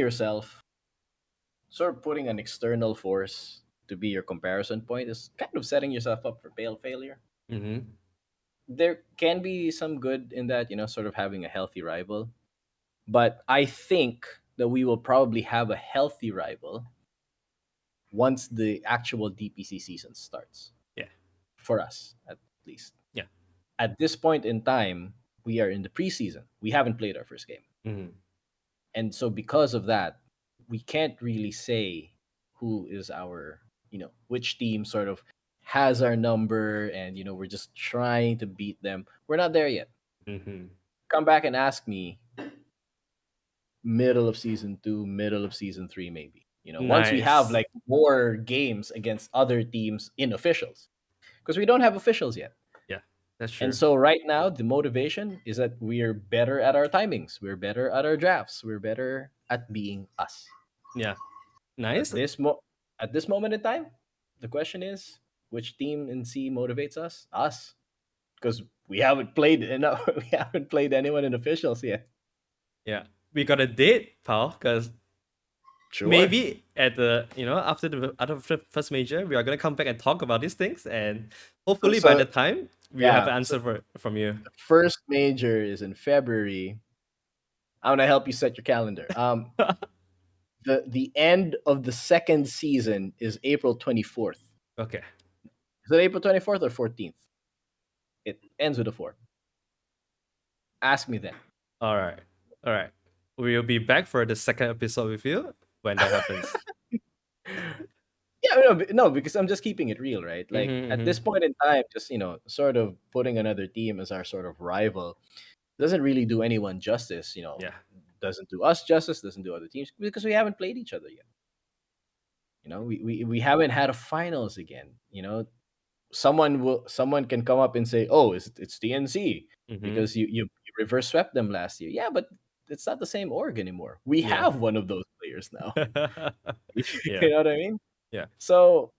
[SPEAKER 2] an external force to be your comparison point is kind of setting yourself up for failure.
[SPEAKER 1] mm-hmm.
[SPEAKER 2] There can be some good in that, sort of having a healthy rival. But I think that we will probably have a healthy rival once the actual DPC season starts.
[SPEAKER 1] Yeah,
[SPEAKER 2] For us, at least.
[SPEAKER 1] yeah.
[SPEAKER 2] At this point in time, we are in the preseason. We haven't played our first game.
[SPEAKER 1] Mm-hmm.
[SPEAKER 2] And so because of that, we can't really say who is our, which team sort of has our number and we're just trying to beat them. We're not there yet.
[SPEAKER 1] Mm-hmm.
[SPEAKER 2] Come back and ask me middle of season 2, middle of season 3 maybe. Once we have
[SPEAKER 1] Nice.
[SPEAKER 2] like more games against other teams in officials because we don't have officials yet.
[SPEAKER 1] Yeah, that's
[SPEAKER 2] And
[SPEAKER 1] true.
[SPEAKER 2] so right now the motivation is that we're better at our timings, we're better at our drafts, we're better at being us.
[SPEAKER 1] Yeah,
[SPEAKER 2] At
[SPEAKER 1] nice.
[SPEAKER 2] this moment in time, the question is which team in C motivates us? Us, because we haven't played enough. We haven't played anyone in officials yet.
[SPEAKER 1] Yeah, we got a date, pal, because
[SPEAKER 2] Sure.
[SPEAKER 1] maybe at after the first major, we are gonna come back and talk about these things, and
[SPEAKER 2] So
[SPEAKER 1] hopefully by
[SPEAKER 2] so
[SPEAKER 1] that time we have
[SPEAKER 2] yeah.
[SPEAKER 1] an
[SPEAKER 2] So
[SPEAKER 1] answer from you.
[SPEAKER 2] the first major is in February. I'm gonna help you set your calendar. The end of the second season is April 24th.
[SPEAKER 1] Okay.
[SPEAKER 2] Is it April 24th or 14th? It ends with a 4. Ask me then.
[SPEAKER 1] All right. All right. We'll be back for the second episode with you when that happens.
[SPEAKER 2] Yeah, no, because I'm just keeping it real, right? Like
[SPEAKER 1] Mm-hmm,
[SPEAKER 2] at
[SPEAKER 1] mm-hmm.
[SPEAKER 2] this point in time, just sort of putting another team as our sort of rival doesn't really do anyone justice.
[SPEAKER 1] Yeah.
[SPEAKER 2] Doesn't do us justice, doesn't do other teams because we haven't played each other yet. We haven't had a finals again. Someone can come up and say, "Oh, it's TNC
[SPEAKER 1] Mm-hmm.
[SPEAKER 2] because you reverse swept them last year." Yeah, but it's not the same org anymore. We
[SPEAKER 1] Yeah.
[SPEAKER 2] have one of those players now.
[SPEAKER 1] Yeah.
[SPEAKER 2] You know what I mean?
[SPEAKER 1] Yeah.
[SPEAKER 2] So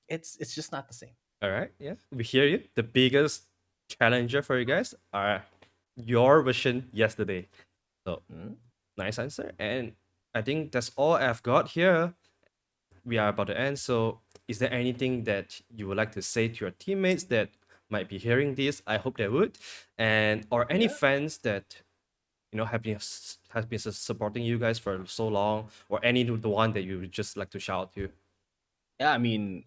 [SPEAKER 2] it's just not the same.
[SPEAKER 1] All right. Yeah. We hear you. The biggest challenger for you guys are your version yesterday. So
[SPEAKER 2] Mm.
[SPEAKER 1] nice answer. And I think that's all I've got here. We are about to end. So is there anything that you would like to say to your teammates that might be hearing this? I hope they would. And or any
[SPEAKER 2] Yeah.
[SPEAKER 1] fans that have been supporting you guys for so long, or any the one that you would just like to shout out to.
[SPEAKER 2] Yeah, I mean,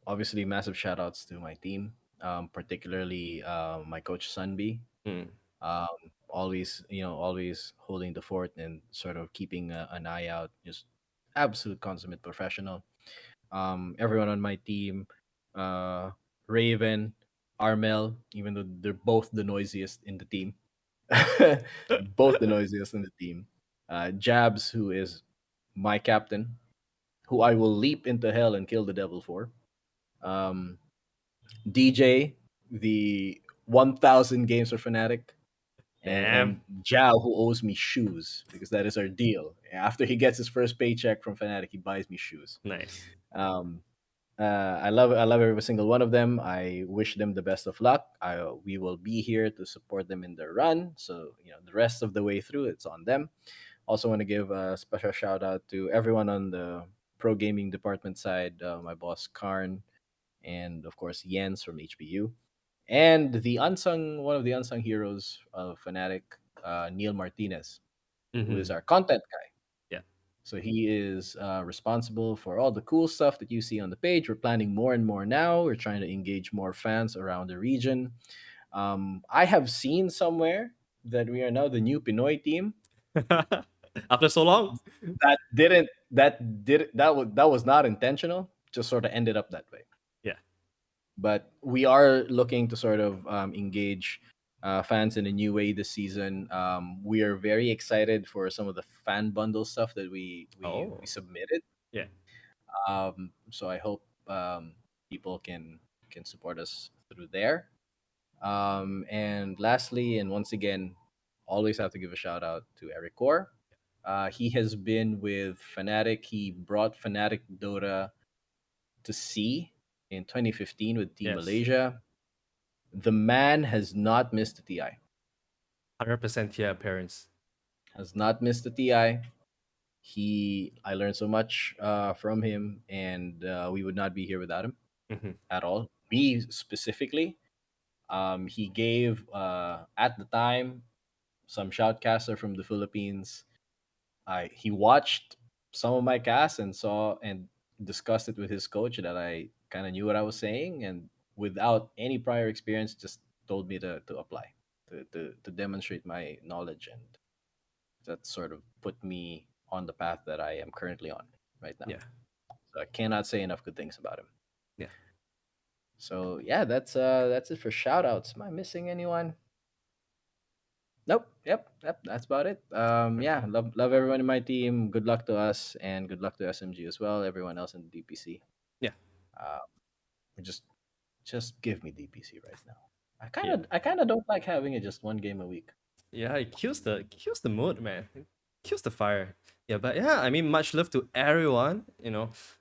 [SPEAKER 2] obviously, massive shout outs to my team, particularly my coach Sunby.
[SPEAKER 1] Mm.
[SPEAKER 2] Always holding the fort and sort of keeping an eye out. Just absolute consummate professional. Everyone on my team, uh, Raven, Armel, even though they're both the noisiest in the team, both the noisiest in the team. Jabz, who is my captain, who I will leap into hell and kill the devil for. Um, DJ, the 1,000 games for Fnatic, and
[SPEAKER 1] Damn.
[SPEAKER 2] Jao, who owes me shoes because that is our deal. After he gets his first paycheck from Fnatic, he buys me shoes.
[SPEAKER 1] Nice.
[SPEAKER 2] Um, I love every single one of them. I wish them the best of luck. We will be here to support them in their run. So the rest of the way through, it's on them. Also, want to give a special shout out to everyone on the pro gaming department side. My boss Karn, and of course Jens from HBU, and one of the unsung heroes of Fnatic, Neil Martinez, who is
[SPEAKER 1] Mm-hmm.
[SPEAKER 2] our content guy.
[SPEAKER 1] Yeah.
[SPEAKER 2] So he is responsible for all the cool stuff that you see on the page. We're planning more and more now. We're trying to engage more fans around the region. I have seen somewhere that we are now the new Pinoy team.
[SPEAKER 1] After so long.
[SPEAKER 2] That was not intentional. Just sort of ended up that way.
[SPEAKER 1] Yeah.
[SPEAKER 2] But we are looking to sort of engage fans in a new way this season. We are very excited for some of the fan bundle stuff that we
[SPEAKER 1] Oh.
[SPEAKER 2] submitted.
[SPEAKER 1] Yeah.
[SPEAKER 2] So I hope people can support us through there. And lastly, and once again, always have to give a shout out to Eric Core. He has been with Fnatic. He brought Fnatic Dota to C in 2015 with Team
[SPEAKER 1] Yes.
[SPEAKER 2] Malaysia. The man has not missed a TI.
[SPEAKER 1] 100% here appearance.
[SPEAKER 2] Has not missed a TI. I learned so much from him, and we would not be here without him
[SPEAKER 1] Mm-hmm.
[SPEAKER 2] at all. Me specifically, he gave at the time some shoutcaster from the Philippines. He watched some of my cast and saw and discussed it with his coach that I kind of knew what I was saying, and without any prior experience, just told me to apply to demonstrate my knowledge, and that sort of put me on the path that I am currently on right now.
[SPEAKER 1] Yeah.
[SPEAKER 2] So I cannot say enough good things about him.
[SPEAKER 1] Yeah.
[SPEAKER 2] So yeah, that's it for shout outs. Am I missing anyone? Nope. Yep. That's about it.
[SPEAKER 1] Right.
[SPEAKER 2] Yeah, love everyone in my team. Good luck to us, and good luck to SMG as well. Everyone else in the DPC.
[SPEAKER 1] Yeah.
[SPEAKER 2] Uh, just give me DPC right now. I kind
[SPEAKER 1] Yeah.
[SPEAKER 2] of I kind of don't like having it just one game a week.
[SPEAKER 1] Yeah, it kills the mood, man. It kills the fire. Yeah, but yeah, I mean, much love to everyone,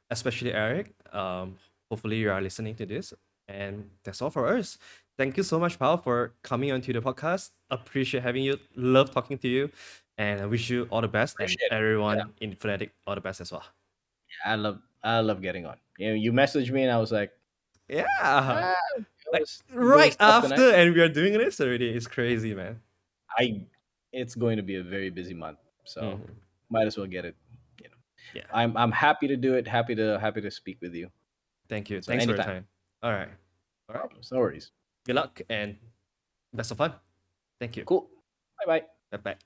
[SPEAKER 1] especially Eric. Hopefully you are listening to this. And that's all for us. Thank you so much, Pao, for coming onto the podcast. Appreciate having you. Love talking to you. And I wish you all the best and
[SPEAKER 2] Appreciate it. Yeah,
[SPEAKER 1] everyone in Fnatic all the best as well.
[SPEAKER 2] I love getting on. You messaged me and I was like,
[SPEAKER 1] Yeah.
[SPEAKER 2] ah,
[SPEAKER 1] Like
[SPEAKER 2] doing
[SPEAKER 1] right
[SPEAKER 2] stuff tonight.
[SPEAKER 1] after and we are doing this already. It's crazy, man.
[SPEAKER 2] I It's going to be a very busy month, so
[SPEAKER 1] Mhm.
[SPEAKER 2] might as well get it. You know,
[SPEAKER 1] Yeah.
[SPEAKER 2] I'm happy to do it. Happy to speak with you.
[SPEAKER 1] Thank you.
[SPEAKER 2] So
[SPEAKER 1] Thanks for your
[SPEAKER 2] anytime,
[SPEAKER 1] time. All right. All right.
[SPEAKER 2] problems, no worries.
[SPEAKER 1] Good luck and best of fun. Thank you.
[SPEAKER 2] Cool. Bye bye.
[SPEAKER 1] Bye bye.